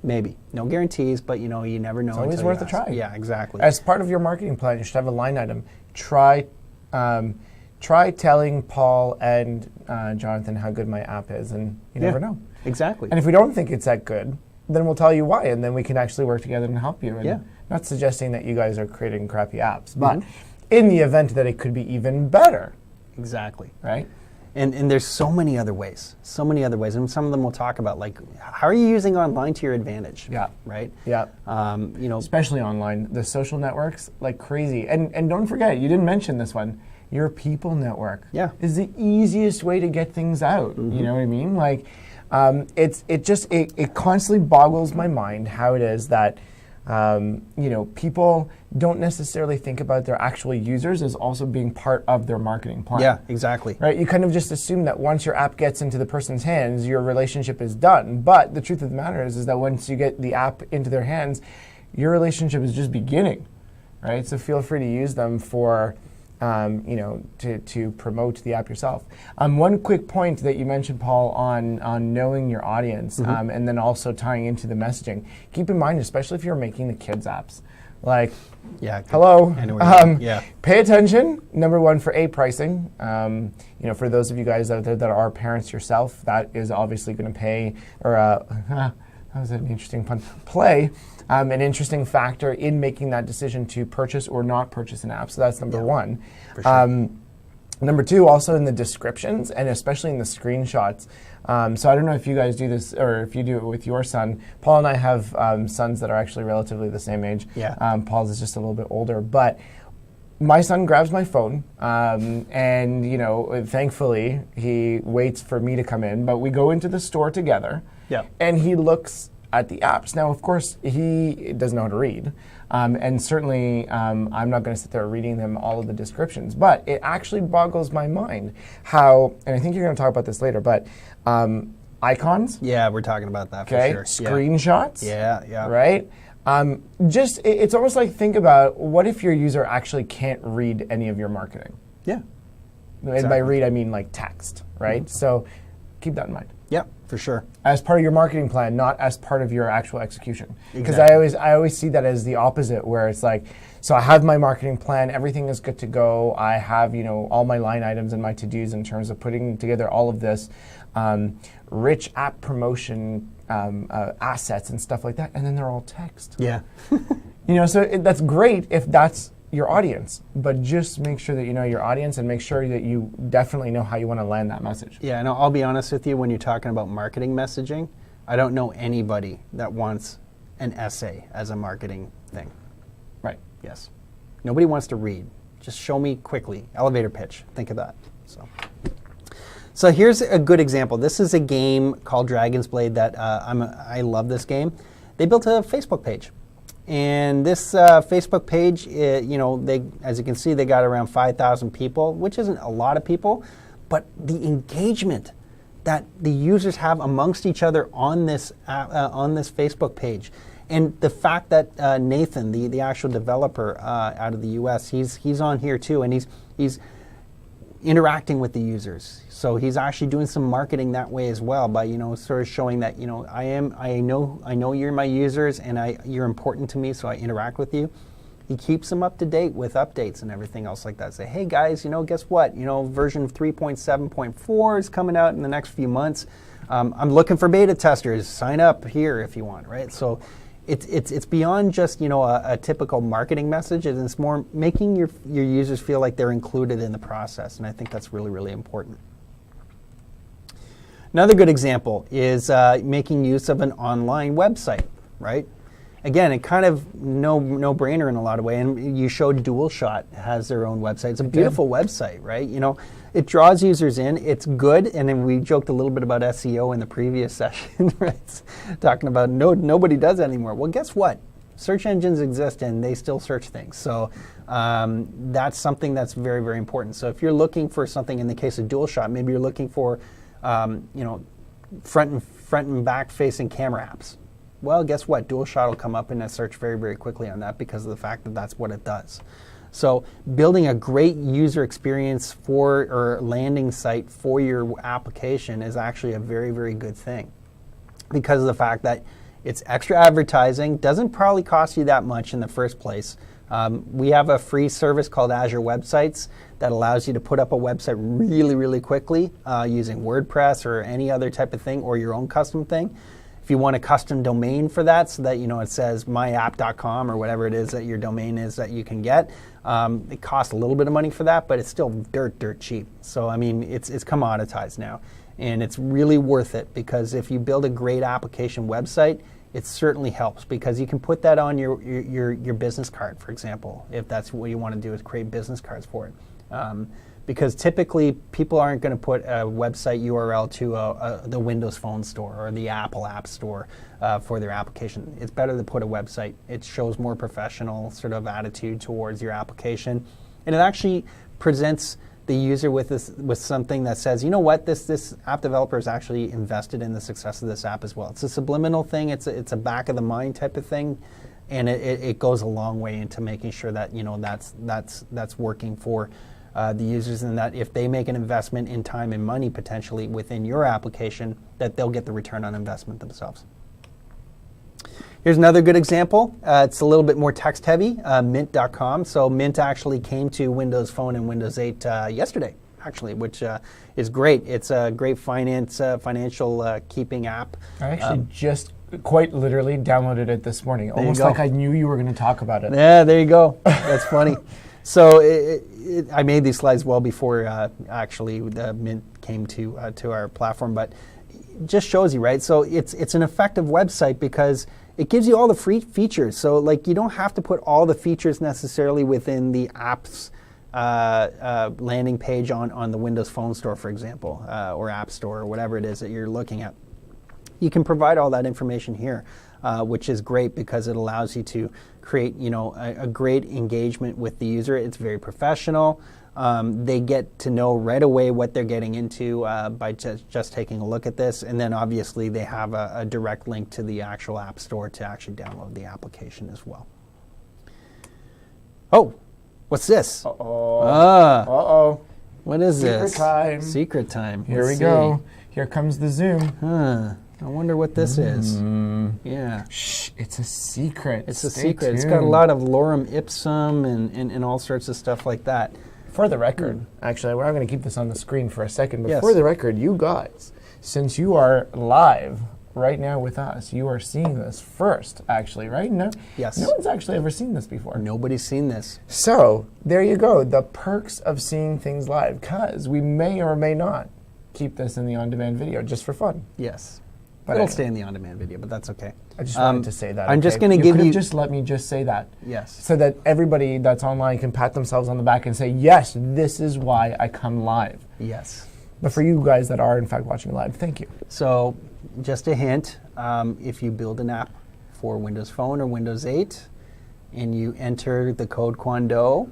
Maybe. No guarantees, but you never know. It's always worth a try. Yeah, exactly. As part of your marketing plan, you should have a line item. Try telling Paul and Jonathan how good my app is, and you never know. Exactly. And if we don't think it's that good, then we'll tell you why, and then we can actually work together and help you. And not suggesting that you guys are creating crappy apps, but in the event that it could be even better. Exactly. Right? And there's so many other ways, and some of them we'll talk about, like how are you using online to your advantage? Yeah. Right? Yeah. Especially online, the social networks, like crazy. And don't forget, you didn't mention this one, your people network is the easiest way to get things out. You know what I mean? Like, it constantly boggles my mind how it is that people don't necessarily think about their actual users as also being part of their marketing plan. Yeah, exactly. Right? You kind of just assume that once your app gets into the person's hands, your relationship is done. But the truth of the matter is that once you get the app into their hands, your relationship is just beginning, right? So feel free to use them for, to promote the app yourself. One quick point that you mentioned, Paul, on knowing your audience, and then also tying into the messaging. Keep in mind, especially if you're making the kids apps, like, hello, pay attention. Number one, for pricing. For those of you guys out there that are parents yourself, that is obviously going to pay, or that was an interesting pun, play an interesting factor in making that decision to purchase or not purchase an app. So that's number one. For sure. Number two, also in the descriptions and especially in the screenshots. So I don't know if you guys do this or if you do it with your son. Paul and I have sons that are actually relatively the same age. Yeah. Paul's is just a little bit older, but my son grabs my phone, and thankfully he waits for me to come in. But we go into the store together, and he looks at the apps. Now, of course, he doesn't know how to read, and certainly I'm not going to sit there reading them all of the descriptions. But it actually boggles my mind how, and I think you're going to talk about this later, but icons. Yeah, we're talking about that for sure. Screenshots. Yeah. Right. It's almost like, think about, what if your user actually can't read any of your marketing? Yeah. And by read, I mean like text, right? So keep that in mind. Yeah, for sure. As part of your marketing plan, not as part of your actual execution. Because Exactly. I always see that as the opposite, where it's like, so I have my marketing plan, everything is good to go. I have, all my line items and my to-dos in terms of putting together all of this rich app promotion assets and stuff like that, and then they're all text. Yeah. So that's great if that's your audience, but just make sure that you know your audience and make sure that you definitely know how you want to land that message. Yeah, and I'll be honest with you, when you're talking about marketing messaging, I don't know anybody that wants an essay as a marketing thing. Right. Yes. Nobody wants to read. Just show me quickly. Elevator pitch. Think of that. So here's a good example. This is a game called Dragon's Blade that I love this game. They built a Facebook page. And this Facebook page, as you can see, they got around 5,000 people, which isn't a lot of people, but the engagement that the users have amongst each other on this Facebook page, and the fact that Nathan, the actual developer out of the U.S., he's on here too, and he's interacting with the users. So he's actually doing some marketing that way as well, by sort of showing that I know you're my users and you're important to me, so I interact with you. He keeps them up to date with updates and everything else like that. Say, hey guys, guess what? Version 3.7.4 is coming out in the next few months. I'm looking for beta testers. Sign up here if you want, right? So it's beyond just a typical marketing message, and it's more making your users feel like they're included in the process, and I think that's really, really important. Another good example is making use of an online website, right? Again, it kind of no-brainer in a lot of ways. And you showed DualShot has their own website. It's a beautiful website, right? It draws users in. It's good. And then we joked a little bit about SEO in the previous session, right? Talking about nobody does that anymore. Well, guess what? Search engines exist and they still search things. So that's something that's very, very important. So if you're looking for something, in the case of DualShot, maybe you're looking for front and back facing camera apps. Well, guess what? DualShot will come up in a search very, very quickly on that because of the fact that that's what it does. So building a great user experience or landing site for your application is actually a very, very good thing because of the fact that it's extra advertising, doesn't probably cost you that much in the first place. We have a free service called Azure Websites that allows you to put up a website really, really quickly using WordPress or any other type of thing or your own custom thing. If you want a custom domain for that so that it says myapp.com or whatever it is that your domain is that you can get, it costs a little bit of money for that, but it's still dirt cheap. So I mean, it's commoditized now, and it's really worth it because if you build a great application website, it certainly helps because you can put that on your business card, for example, if that's what you want to do is create business cards for it. Because typically people aren't going to put a website URL to the Windows Phone Store or the Apple App Store for their application. It's better to put a website. It shows more professional sort of attitude towards your application, and it actually presents the user with something that says, you know what, this app developer is actually invested in the success of this app as well. It's a subliminal thing. It's a back of the mind type of thing, and it goes a long way into making sure that that's working for the users, and that if they make an investment in time and money potentially within your application, that they'll get the return on investment themselves. Here's another good example. It's a little bit more text heavy, mint.com. So Mint actually came to Windows Phone and Windows 8 yesterday, actually, which is great. It's a great financial keeping app. I actually just quite literally downloaded it this morning, almost like I knew you were going to talk about it. Yeah, there you go. That's funny. So I made these slides well before actually the Mint came to our platform, but it just shows you, right? So it's an effective website because it gives you all the free features. So like you don't have to put all the features necessarily within the app's landing page on the Windows Phone Store, for example, or App Store or whatever it is that you're looking at. You can provide all that information here. which is great because it allows you to create, a great engagement with the user. It's very professional. They get to know right away what they're getting into by just taking a look at this. And then obviously they have a direct link to the actual app store to actually download the application as well. Oh, what's this? Uh-oh. Uh-oh. What is this? Secret time. Secret time. Here we go. Here comes the zoom. Huh. I wonder what this is. Yeah. Shh, it's a secret. It's a Stay secret. tuned. It's got a lot of lorem ipsum and all sorts of stuff like that. For the record, actually, we're going to keep this on the screen for a second, but Yes. for the record, you guys, since you are live right now with us, you are seeing this first, actually, right? No, Yes. No one's actually ever seen this before. Nobody's seen this. So, there you go, the perks of seeing things live, because we may or may not keep this in the on-demand video just for fun. Yes. But It'll anyway. stay in the on-demand video, but that's okay. I just wanted to say that. I'm just okay? going to give could have you... just let me just say that. Yes. So that everybody that's online can pat themselves on the back and say, yes, this is why I come live. Yes. But for you guys that are, in fact, watching live, thank you. So, just a hint, if you build an app for Windows Phone or Windows 8, and you enter the code Kwando,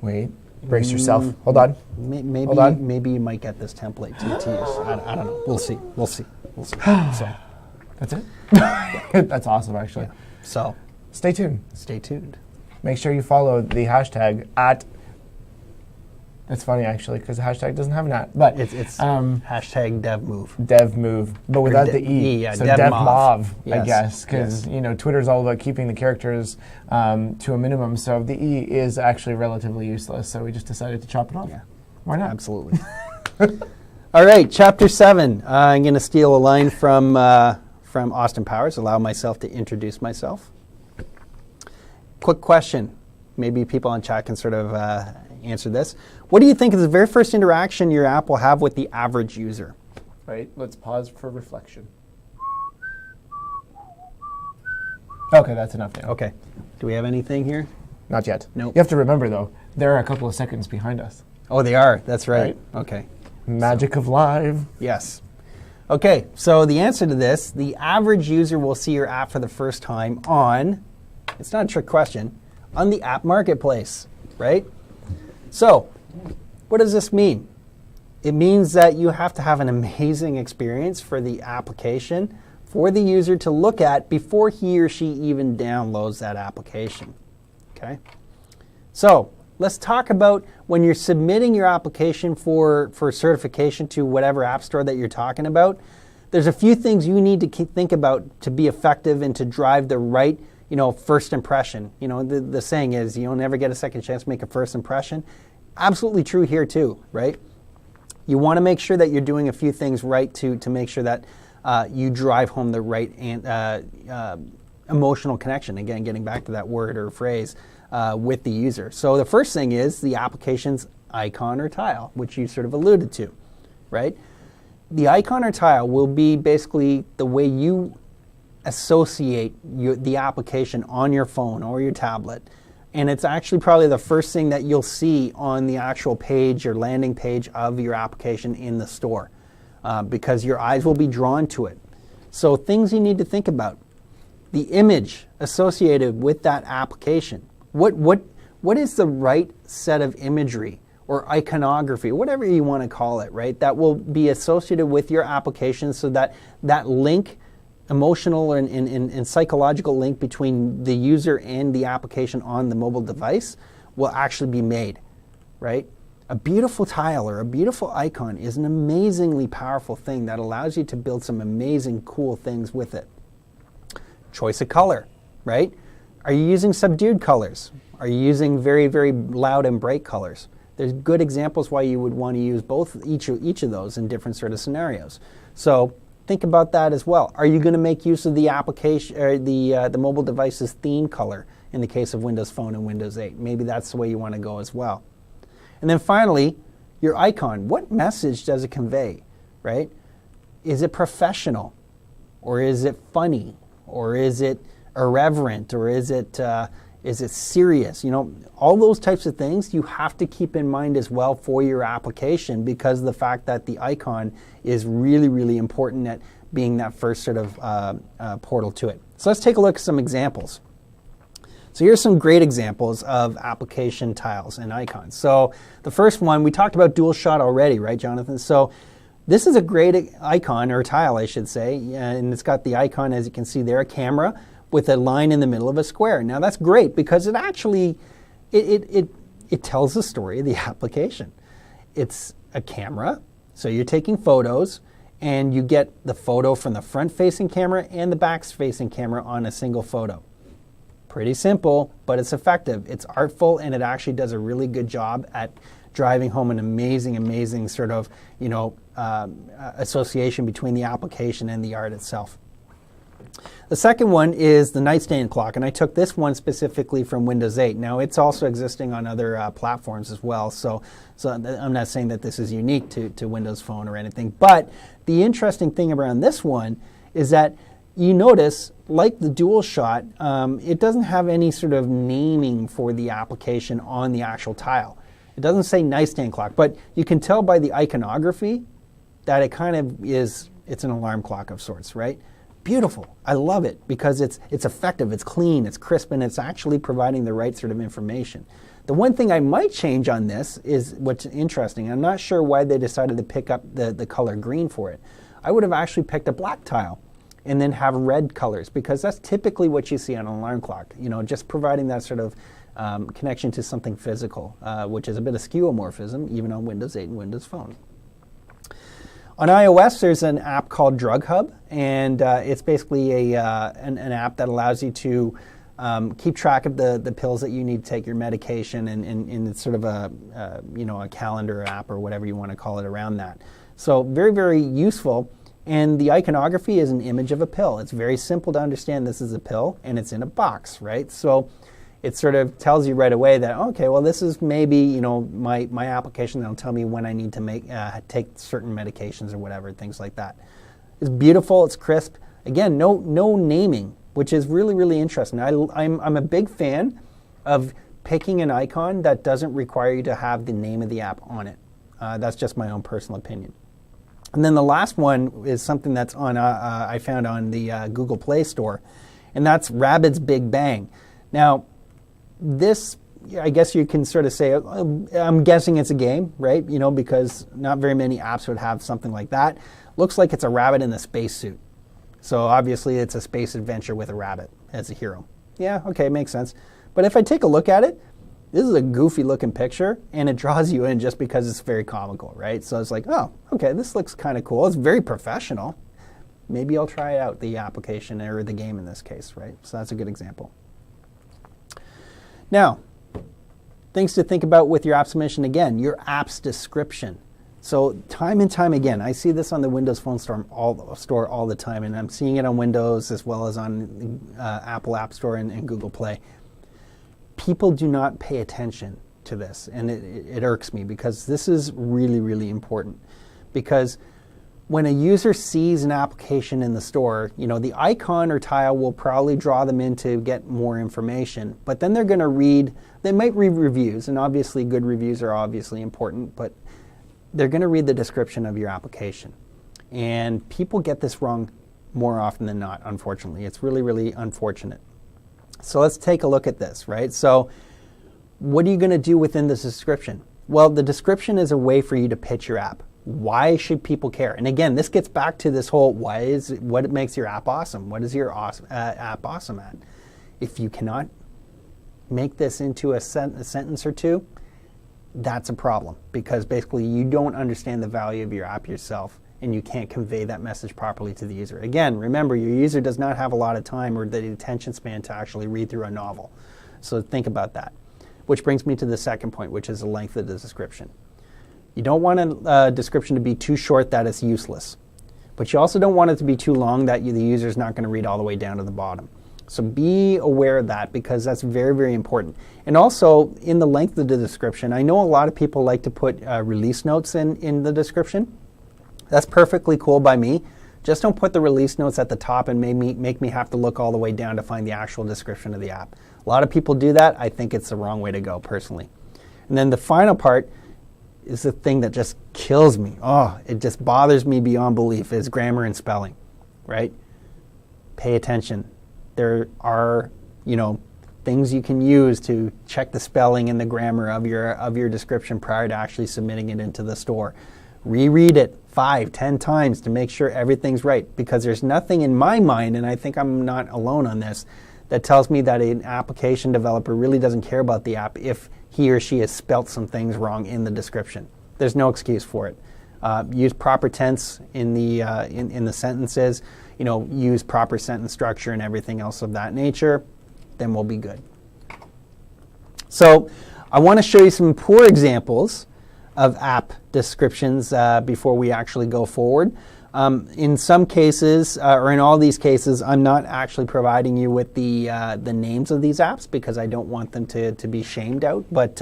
Wait, brace yourself. Hold on. maybe Hold on. maybe you might get this template to use. I don't know. We'll see. So, That's it? That's awesome, actually. so Stay tuned. stay tuned. Make sure you follow the hashtag at... That's funny, actually, because the hashtag doesn't have an at. But It's hashtag DevMove. DevMove, but without the E. yeah, so DevMov. DevMov, I Yes, guess, because Twitter's all about keeping the characters to a minimum. So the E is actually relatively useless. So we just decided to chop it off. Yeah. Why not? Absolutely. All right, Chapter 7. I'm going to steal a line from Austin Powers, allow myself to introduce myself. Quick question. Maybe people on chat can sort of answer this. What do you think is the very first interaction your app will have with the average user? Right, let's pause for reflection. Okay, that's enough now. Okay. Do we have anything here? Not yet. Nope. You have to remember, though, they're a couple of seconds behind us. Oh, they are. That's right. Right. Okay. Magic of live. Yes. Okay, so the answer to this, the average user will see your app for the first time on, it's not a trick question, on the app marketplace, right? So, what does this mean? It means that you have to have an amazing experience for the application for the user to look at before he or she even downloads that application, okay? So, let's talk about when you're submitting your application for certification to whatever app store that you're talking about. There's a few things you need to think about to be effective and to drive the right, first impression. The saying is, you'll never get a second chance to make a first impression. Absolutely true here too, right? You want to make sure that you're doing a few things right to make sure that you drive home the right emotional connection. Again, getting back to that word or phrase. With the user. So the first thing is the application's icon or tile, which you sort of alluded to, right? The icon or tile will be basically the way you associate the application on your phone or your tablet. And it's actually probably the first thing that you'll see on the actual page or landing page of your application in the store because your eyes will be drawn to it. So things you need to think about. The image associated with that application. What is the right set of imagery or iconography, whatever you want to call it, right? That will be associated with your application so that that link, emotional and psychological link between the user and the application on the mobile device will actually be made, right? A beautiful tile or a beautiful icon is an amazingly powerful thing that allows you to build some amazing, cool things with it. Choice of color, right? Are you using subdued colors? Are you using very, very loud and bright colors? There's good examples why you would want to use each of those in different sort of scenarios. So think about that as well. Are you going to make use of the application or the mobile device's theme color in the case of Windows Phone and Windows 8? Maybe that's the way you want to go as well. And then finally, your icon. What message does it convey, right? Is it professional, or is it funny, or is it irreverent, or is it serious? All those types of things you have to keep in mind as well for your application because of the fact that the icon is really, really important at being that first sort of portal to it. So let's take a look at some examples. So here's some great examples of application tiles and icons. So the first one, we talked about dual shot already, right, Jonathan? So this is a great icon, or tile, I should say, and it's got the icon, as you can see there, a camera with a line in the middle of a square. Now that's great because it actually, it tells the story of the application. It's a camera, so you're taking photos, and you get the photo from the front-facing camera and the back-facing camera on a single photo. Pretty simple, but it's effective. It's artful, and it actually does a really good job at driving home an amazing sort of, association between the application and the art itself. The second one is the nightstand clock, and I took this one specifically from Windows 8. Now, it's also existing on other platforms as well, so I'm not saying that this is unique to Windows Phone or anything, but the interesting thing around this one is that you notice, like the dual shot, it doesn't have any sort of naming for the application on the actual tile. It doesn't say nightstand clock, but you can tell by the iconography that it kind of is, it's an alarm clock of sorts, right? Beautiful. I love it because it's effective, it's clean, it's crisp, and it's actually providing the right sort of information. The one thing I might change on this is what's interesting. I'm not sure why they decided to pick up the color green for it. I would have actually picked a black tile and then have red colors, because that's typically what you see on an alarm clock, just providing that sort of connection to something physical, which is a bit of skeuomorphism, even on Windows 8 and Windows Phone. On iOS, there's an app called Drug Hub, and it's basically an app that allows you to keep track of the pills that you need to take, your medication, and it's sort of a calendar app or whatever you want to call it around that. So very useful. And the iconography is an image of a pill. It's very simple to understand this is a pill, and it's in a box, right? So it sort of tells you right away that, okay, well, this is maybe, my application that'll tell me when I need to take certain medications or whatever, things like that. It's beautiful, it's crisp. Again, no naming, which is really interesting. I'm a big fan of picking an icon that doesn't require you to have the name of the app on it. That's just my own personal opinion. And then the last one is something that's on I found on the Google Play Store, and that's Rabbids Big Bang. Now, this, I guess you can sort of say, I'm guessing it's a game, right? Because not very many apps would have something like that. Looks like it's a rabbit in a spacesuit. So obviously it's a space adventure with a rabbit as a hero. Yeah, okay, makes sense. But if I take a look at it, this is a goofy looking picture, and it draws you in just because it's very comical, right? So it's like, oh, okay, this looks kind of cool. It's very professional. Maybe I'll try out the application or the game in this case, right? So that's a good example. Now, things to think about with your app submission, again, your app's description. So time and time again, I see this on the Windows Phone store all the time, and I'm seeing it on Windows as well as on Apple App Store and Google Play. People do not pay attention to this, and it irks me because this is really important. Because when a user sees an application in the store, the icon or tile will probably draw them in to get more information, but then they're going to they might read reviews, and obviously good reviews are obviously important, but they're going to read the description of your application. And people get this wrong more often than not, unfortunately. It's really unfortunate. So let's take a look at this, right? So what are you going to do within this description? Well, the description is a way for you to pitch your app. Why should people care? And again, this gets back to this whole what makes your app awesome? What is your app awesome at? If you cannot make this into a sentence or two, that's a problem, because basically you don't understand the value of your app yourself, and you can't convey that message properly to the user. Again, remember, your user does not have a lot of time or the attention span to actually read through a novel. So think about that. Which brings me to the second point, which is the length of the description. You don't want a description to be too short that it's useless. But you also don't want it to be too long that the user is not going to read all the way down to the bottom. So be aware of that, because that's very important. And also, in the length of the description, I know a lot of people like to put release notes in the description. That's perfectly cool by me. Just don't put the release notes at the top and make me have to look all the way down to find the actual description of the app. A lot of people do that. I think it's the wrong way to go, personally. And then the final part is the thing that just kills me. Oh, it just bothers me beyond belief, is grammar and spelling, right? Pay attention. There are, things you can use to check the spelling and the grammar of your description prior to actually submitting it into the store. Reread it 5-10 times to make sure everything's right, because there's nothing in my mind, and I think I'm not alone on this, that tells me that an application developer really doesn't care about the app if he or she has spelt some things wrong in the description. There's no excuse for it. Use proper tense in the sentences, use proper sentence structure and everything else of that nature, then we'll be good. So I want to show you some poor examples of app descriptions before we actually go forward. In some cases, or in all these cases, I'm not actually providing you with the names of these apps because I don't want them to be shamed out, but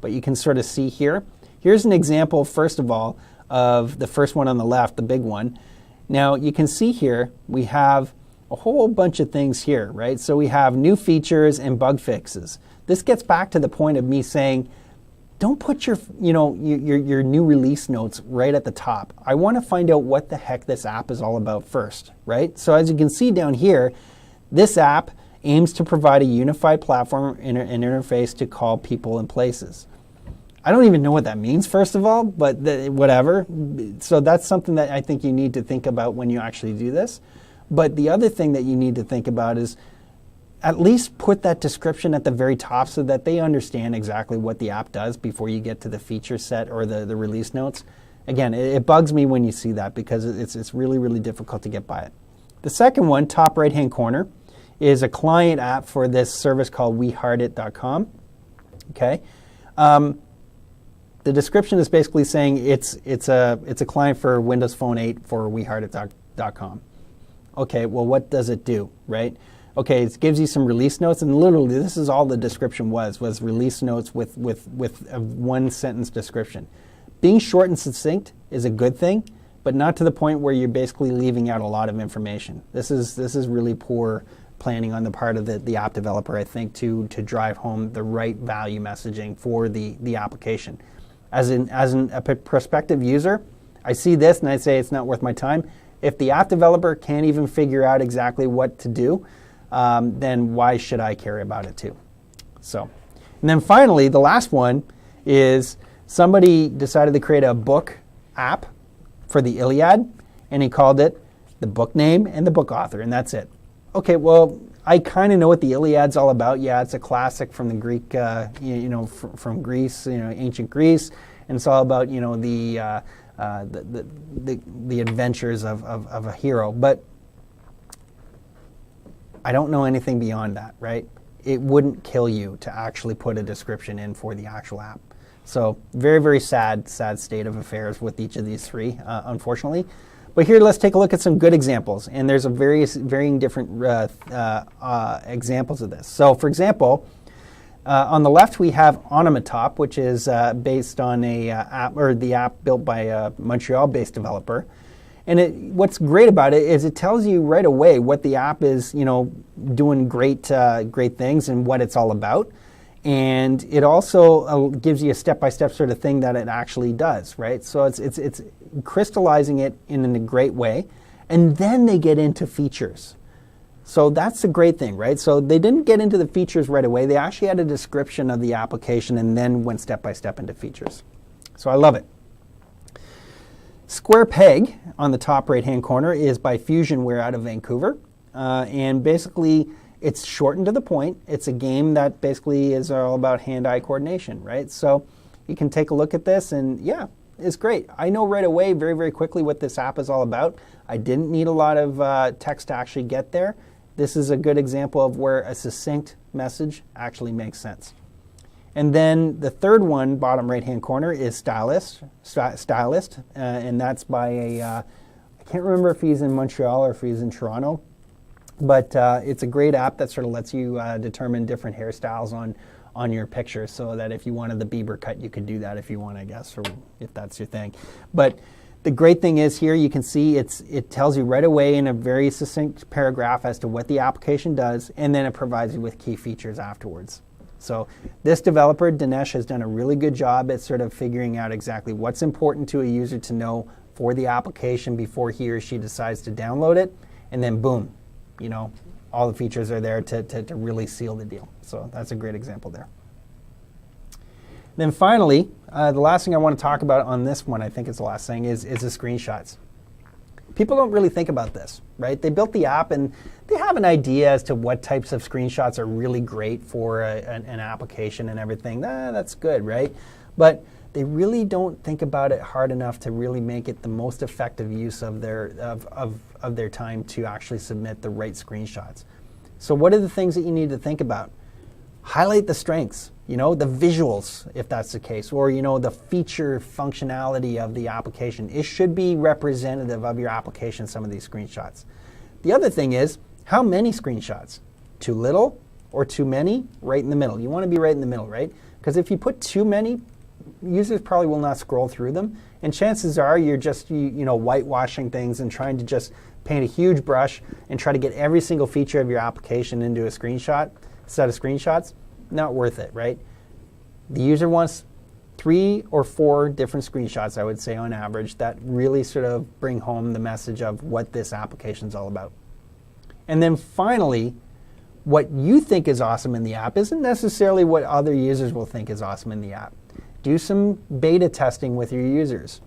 you can sort of see here. Here's an example, first of all, of the first one on the left, the big one. Now, you can see here, we have a whole bunch of things here, right? So we have new features and bug fixes. This gets back to the point of me saying, don't put your new release notes right at the top. I want to find out what the heck this app is all about first, right? So as you can see down here, this app aims to provide a unified platform and interface to call people and places. I don't even know what that means, first of all, but whatever. So that's something that I think you need to think about when you actually do this. But the other thing that you need to think about is at least put that description at the very top so that they understand exactly what the app does before you get to the feature set or the release notes. Again, it bugs me when you see that because it's really, really difficult to get by it. The second one, top right-hand corner, is a client app for this service called weheartit.com. Okay. The description is basically saying it's a client for Windows Phone 8 for weheartit.com. Okay, well, what does it do, right? Okay, it gives you some release notes, and literally this is all the description was release notes with a one sentence description. Being short and succinct is a good thing, but not to the point where you're basically leaving out a lot of information. This is really poor planning on the part of the app developer, I think, to drive home the right value messaging for the application. As a prospective user, I see this and I say it's not worth my time. If the app developer can't even figure out exactly what to do, then why should I care about it too? So, and then finally, the last one is somebody decided to create a book app for the Iliad, and he called it the book name and the book author, and that's it. Okay, well, I kind of know what the Iliad's all about. Yeah, it's a classic from the Greek, from Greece, ancient Greece, and it's all about the adventures of a hero. But I don't know anything beyond that, right? It wouldn't kill you to actually put a description in for the actual app. So very, very sad state of affairs with each of these three, unfortunately. But here, let's take a look at some good examples. And there's varying different examples of this. So for example, on the left, we have Onomatop, which is based on the app built by a Montreal-based developer. And what's great about it is it tells you right away what the app is, doing great things and what it's all about. And it also gives you a step-by-step sort of thing that it actually does, right? So it's crystallizing it in a great way. And then they get into features. So that's the great thing, right? So they didn't get into the features right away. They actually had a description of the application and then went step-by-step into features. So I love it. Square Peg on the top right-hand corner is by Fusionware out of Vancouver. And basically, it's short and to the point. It's a game that basically is all about hand-eye coordination, right? So you can take a look at this and yeah, it's great. I know right away, very, very quickly what this app is all about. I didn't need a lot of text to actually get there. This is a good example of where a succinct message actually makes sense. And then the third one, bottom right-hand corner, is Stylist, and that's by I can't remember if he's in Montreal or if he's in Toronto, but it's a great app that sort of lets you determine different hairstyles on your picture, so that if you wanted the Bieber cut, you could do that if you want, I guess, or if that's your thing. But the great thing is here you can see it tells you right away in a very succinct paragraph as to what the application does, and then it provides you with key features afterwards. So this developer, Dinesh, has done a really good job at sort of figuring out exactly what's important to a user to know for the application before he or she decides to download it, and then boom, all the features are there to really seal the deal. So that's a great example there. Then finally, the last thing I want to talk about on this one, I think it's the last thing, is the screenshots. People don't really think about this, right? They built the app and they have an idea as to what types of screenshots are really great for an application and everything. That's good, right? But they really don't think about it hard enough to really make it the most effective use of their time to actually submit the right screenshots. So what are the things that you need to think about? Highlight the strengths, the visuals, if that's the case, or, the feature functionality of the application. It should be representative of your application, some of these screenshots. The other thing is, how many screenshots? Too little or too many? Right in the middle. You want to be right in the middle, right? Because if you put too many, users probably will not scroll through them. And chances are you're just whitewashing things and trying to just paint a huge brush and try to get every single feature of your application into a screenshot, set of screenshots. Not worth it, right? The user wants 3 or 4 different screenshots, I would say, on average, that really sort of bring home the message of what this application is all about. And then finally, what you think is awesome in the app isn't necessarily what other users will think is awesome in the app. Do some beta testing with your users.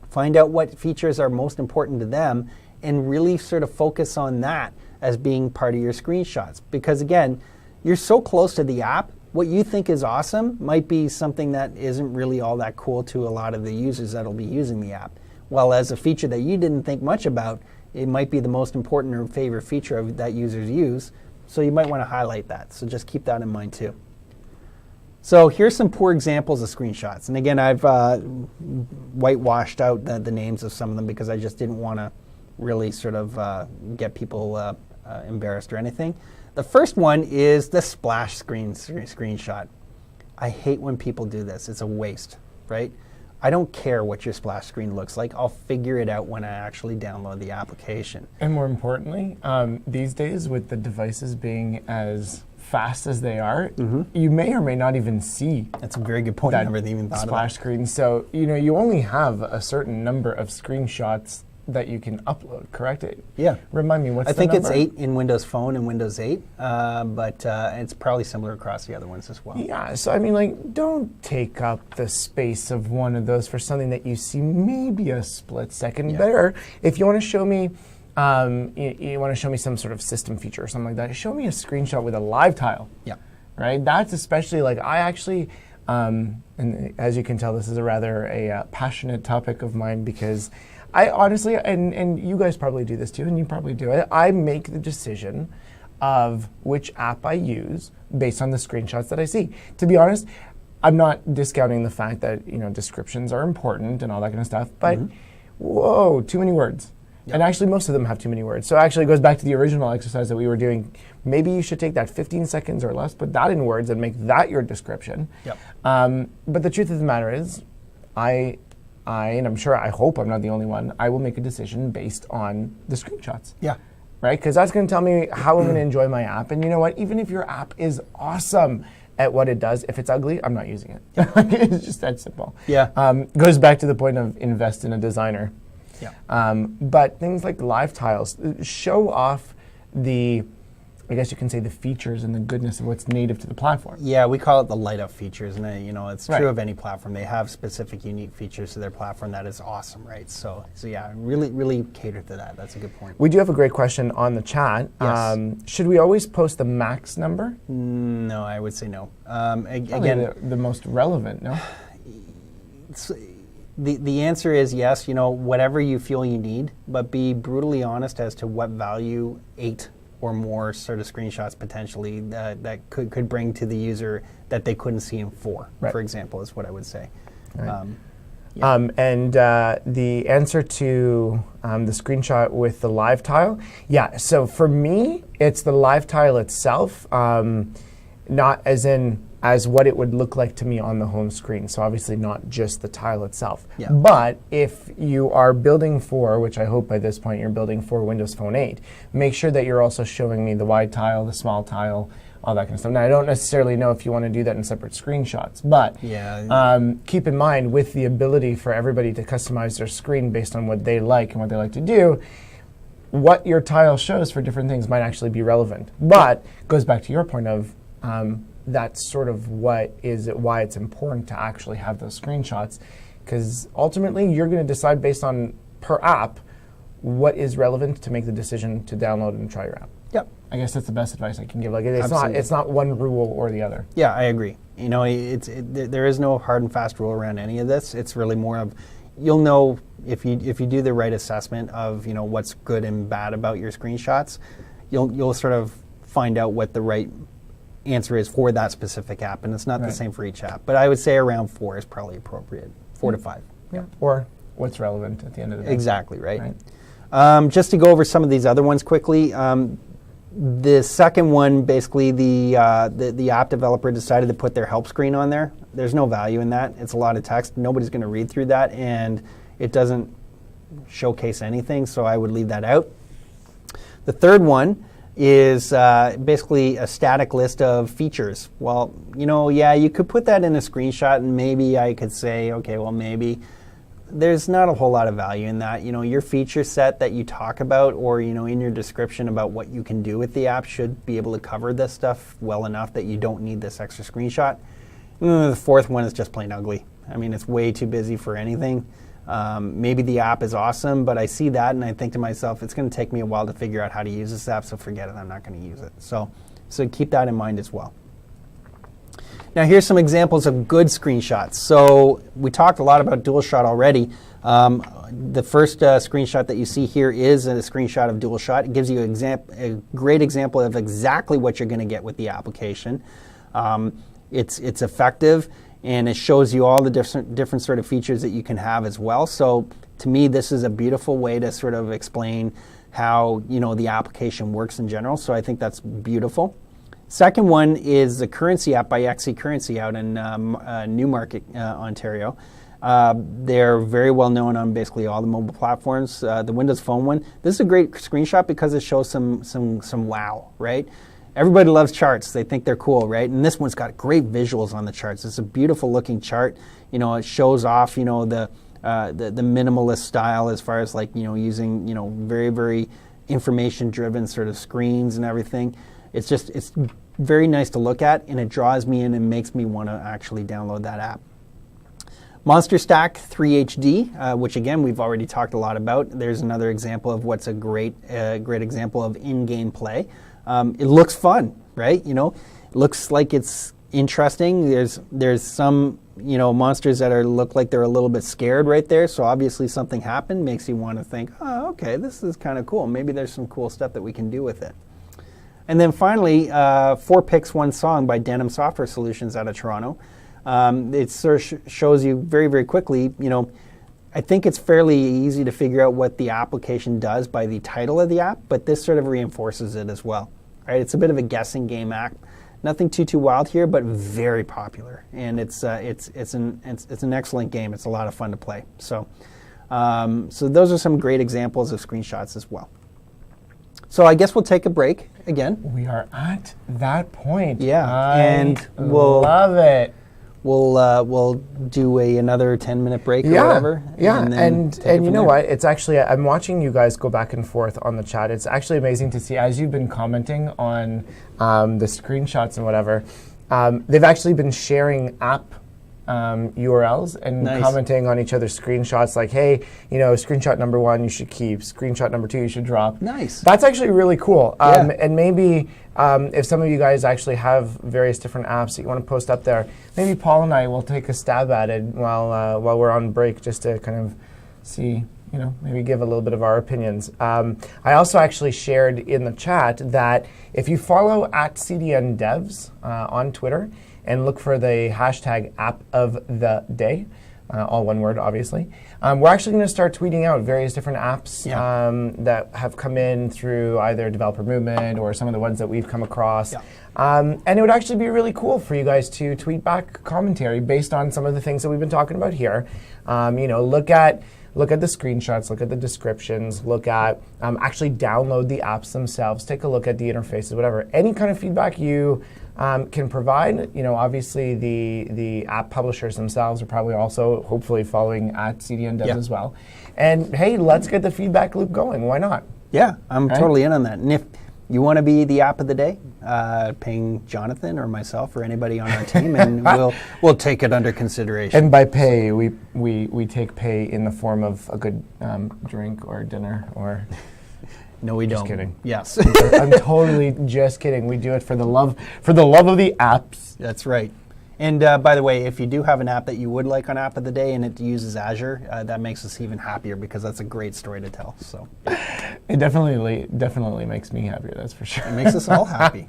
Find out what features are most important to them and really sort of focus on that as being part of your screenshots. Because again, you're so close to the app, what you think is awesome might be something that isn't really all that cool to a lot of the users that'll be using the app. While as a feature that you didn't think much about, it might be the most important or favorite feature that users use. So you might want to highlight that. So just keep that in mind too. So here's some poor examples of screenshots. And again, I've whitewashed out the names of some of them because I just didn't want to really sort of get people embarrassed or anything. The first one is the splash screenshot. I hate when people do this. It's a waste, right? I don't care what your splash screen looks like. I'll figure it out when I actually download the application. And more importantly, these days with the devices being as fast as they are, you may or may not even see. That's a very good point. I never even thought of splash screen. So you only have a certain number of screenshots that you can upload, correct? Yeah. Remind me, what's the number? I think number? it's 8 in Windows Phone and Windows 8, but it's probably similar across the other ones as well. Yeah, so I mean, don't take up the space of one of those for something that you see maybe a split second. Better, if you want to show me, you want to show me some sort of system feature or something like that, show me a screenshot with a live tile. Yeah. Right? That's especially, I actually, and as you can tell, this is a rather passionate topic of mine because I honestly, and you guys probably do this too, and you probably do it, I make the decision of which app I use based on the screenshots that I see. To be honest, I'm not discounting the fact that descriptions are important and all that kind of stuff, but whoa, too many words. Yep. And actually, most of them have too many words. So actually, it goes back to the original exercise that we were doing. Maybe you should take that 15 seconds or less, put that in words, and make that your description. Yep. But the truth of the matter is, and I'm sure, I hope I'm not the only one, I will make a decision based on the screenshots. Yeah. Right? Because that's going to tell me how I'm going to enjoy my app. And you know what? Even if your app is awesome at what it does, if it's ugly, I'm not using it. Yeah. It's just that simple. Yeah. Goes back to the point of invest in a designer. Yeah. But things like live tiles show off I guess you can say the features and the goodness of what's native to the platform. Yeah, we call it the light up features, and it's true of any platform. They have specific, unique features to their platform that is awesome, right? So yeah, really, really cater to that. That's a good point. We do have a great question on the chat. Yes. Should we always post the max number? No, I would say no. Again, the most relevant, no? The answer is yes. Whatever you feel you need, but be brutally honest as to what value 8 or more sort of screenshots potentially that could bring to the user that they couldn't see in 4, for example, is what I would say. Right. And the answer to the screenshot with the live tile, so for me, it's the live tile itself, not as what it would look like to me on the home screen. So obviously not just the tile itself. Yeah. But if you are building for, which I hope by this point you're building for Windows Phone 8, make sure that you're also showing me the wide tile, the small tile, all that kind of stuff. Now, I don't necessarily know if you want to do that in separate screenshots, but keep in mind, with the ability for everybody to customize their screen based on what they like and what they like to do, what your tile shows for different things might actually be relevant. But it goes back to your point of that's sort of why it's important to actually have those screenshots, because ultimately you're going to decide based on per app what is relevant to make the decision to download and try your app. Yep. I guess that's the best advice I can give. Like Absolutely. It's not one rule or the other. Yeah, I agree. You know, there is no hard and fast rule around any of this. It's really more of, you'll know if you do the right assessment of, you know, what's good and bad about your screenshots, you'll sort of find out what the right answer is for that specific app, and it's not the same for each app. But I would say around 4 is probably appropriate, 4 to 5. Yeah. Or what's relevant at the end of the day. Exactly, right? Just to go over some of these other ones quickly. The second one, basically, the app developer decided to put their help screen on there. There's no value in that. It's a lot of text. Nobody's going to read through that, and it doesn't showcase anything, so I would leave that out. The third one is basically a static list of features. Well, you know, yeah, you could put that in a screenshot, and maybe I could say, okay, well, maybe. There's not a whole lot of value in that. You know, your feature set that you talk about, or, you know, in your description about what you can do with the app should be able to cover this stuff well enough that you don't need this extra screenshot. The fourth one is just plain ugly. I mean, it's way too busy for anything. Maybe the app is awesome, but I see that and I think to myself, it's going to take me a while to figure out how to use this app, so forget it, I'm not going to use it. So keep that in mind as well. Now here's some examples of good screenshots. So we talked a lot about DualShot already. The first screenshot that you see here is a screenshot of DualShot. It gives you a great example of exactly what you're going to get with the application. It's effective, and it shows you all the different sort of features that you can have as well. So to me, this is a beautiful way to sort of explain how, you know, the application works in general. So I think that's beautiful. Second one is the Currency app by XE Currency out in Newmarket, Ontario. They're very well known on basically all the mobile platforms. The Windows Phone one, this is a great screenshot because it shows some wow, right? Everybody loves charts. They think they're cool, right? And this one's got great visuals on the charts. It's a beautiful looking chart. You know, it shows off, you know, the minimalist style as far as, like, you know, using, you know, very, very information driven sort of screens and everything. It's very nice to look at, and it draws me in and makes me want to actually download that app. Monster Stack 3HD, which again we've already talked a lot about. There's another example of what's a great example of in-game play. It looks fun, right? You know, it looks like it's interesting. There's some, you know, monsters that look like they're a little bit scared right there. So obviously something happened, makes you want to think, oh, okay, this is kind of cool. Maybe there's some cool stuff that we can do with it. And then finally, 4 Picks, 1 Song by Denim Software Solutions out of Toronto. It sort of shows you very, very quickly, you know, I think it's fairly easy to figure out what the application does by the title of the app, but this sort of reinforces it as well. Right? It's a bit of a guessing game app. Nothing too wild here, but very popular. And it's an excellent game. It's a lot of fun to play. So those are some great examples of screenshots as well. So I guess we'll take a break again. We are at that point. Yeah, and we'll love it. We'll do another 10-minute break or whatever. Yeah, and you know what? It's actually, I'm watching you guys go back and forth on the chat. It's actually amazing to see, as you've been commenting on the screenshots and whatever, they've actually been sharing app URLs and commenting on each other's screenshots, like, hey, you know, screenshot number 1 you should keep, screenshot number 2 you should drop. Nice. That's actually really cool. And maybe if some of you guys actually have various different apps that you want to post up there, maybe Paul and I will take a stab at it while we're on break, just to kind of see, you know, maybe give a little bit of our opinions. I also actually shared in the chat that if you follow @CDN Devs on Twitter, and look for the hashtag app of the day, all one word, obviously. We're actually going to start tweeting out various different apps that have come in through either developer movement or some of the ones that we've come across. Yeah. And it would actually be really cool for you guys to tweet back commentary based on some of the things that we've been talking about here. You know, look at the screenshots, look at the descriptions, look at, actually download the apps themselves, take a look at the interfaces, whatever. Any kind of feedback you can provide. You know, obviously the app publishers themselves are probably also hopefully following @CDN Devs as well. And hey, let's get the feedback loop going. Why not? Yeah, I'm Right? totally in on that. And if you want to be the app of the day, ping Jonathan or myself or anybody on our team, and we'll take it under consideration. And by pay, we take pay in the form of a good drink or dinner or. No, we Just don't. kidding. Yes. I'm totally just kidding. We do it for the love of the apps. That's right. And by the way, if you do have an app that you would like on App of the Day and it uses Azure, that makes us even happier because that's a great story to tell. So It definitely makes me happier. That's for sure. it makes us all happy.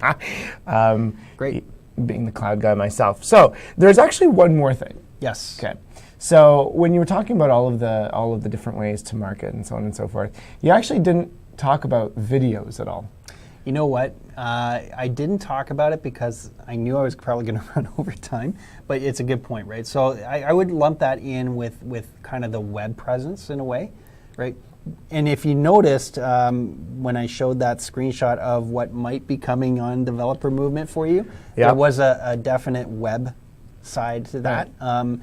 Great. Being the cloud guy myself. So there's actually one more thing. Yes. Okay. So when you were talking about all of the different ways to market and so on and so forth, you actually didn't talk about videos at all. You know what? I didn't talk about it because I knew I was probably going to run over time, but it's a good point, right? So I would lump that in with kind of the web presence in a way, right? And if you noticed, when I showed that screenshot of what might be coming on Developer Movement for you, there was a definite web side to that. Right.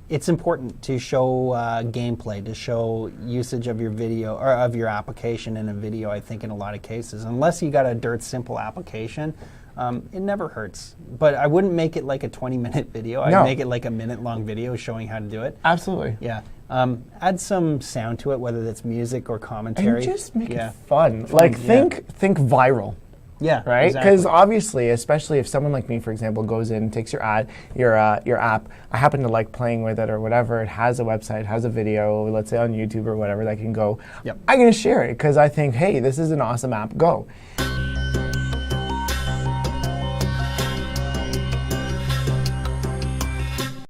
It's important to show gameplay, to show usage of your video or of your application in a video, I think, in a lot of cases. Unless you got a dirt simple application, it never hurts. But I wouldn't make it like a 20-minute video. I'd make it like a minute-long video showing how to do it. Absolutely. Yeah. Add some sound to it, whether that's music or commentary. And just make it fun. Like, think viral. Yeah, right. Exactly. Because obviously, especially if someone like me, for example, goes in, takes your app, I happen to like playing with it or whatever. It has a website, has a video, let's say on YouTube or whatever, that can go. Yep. I'm going to share it because I think, hey, this is an awesome app. Go.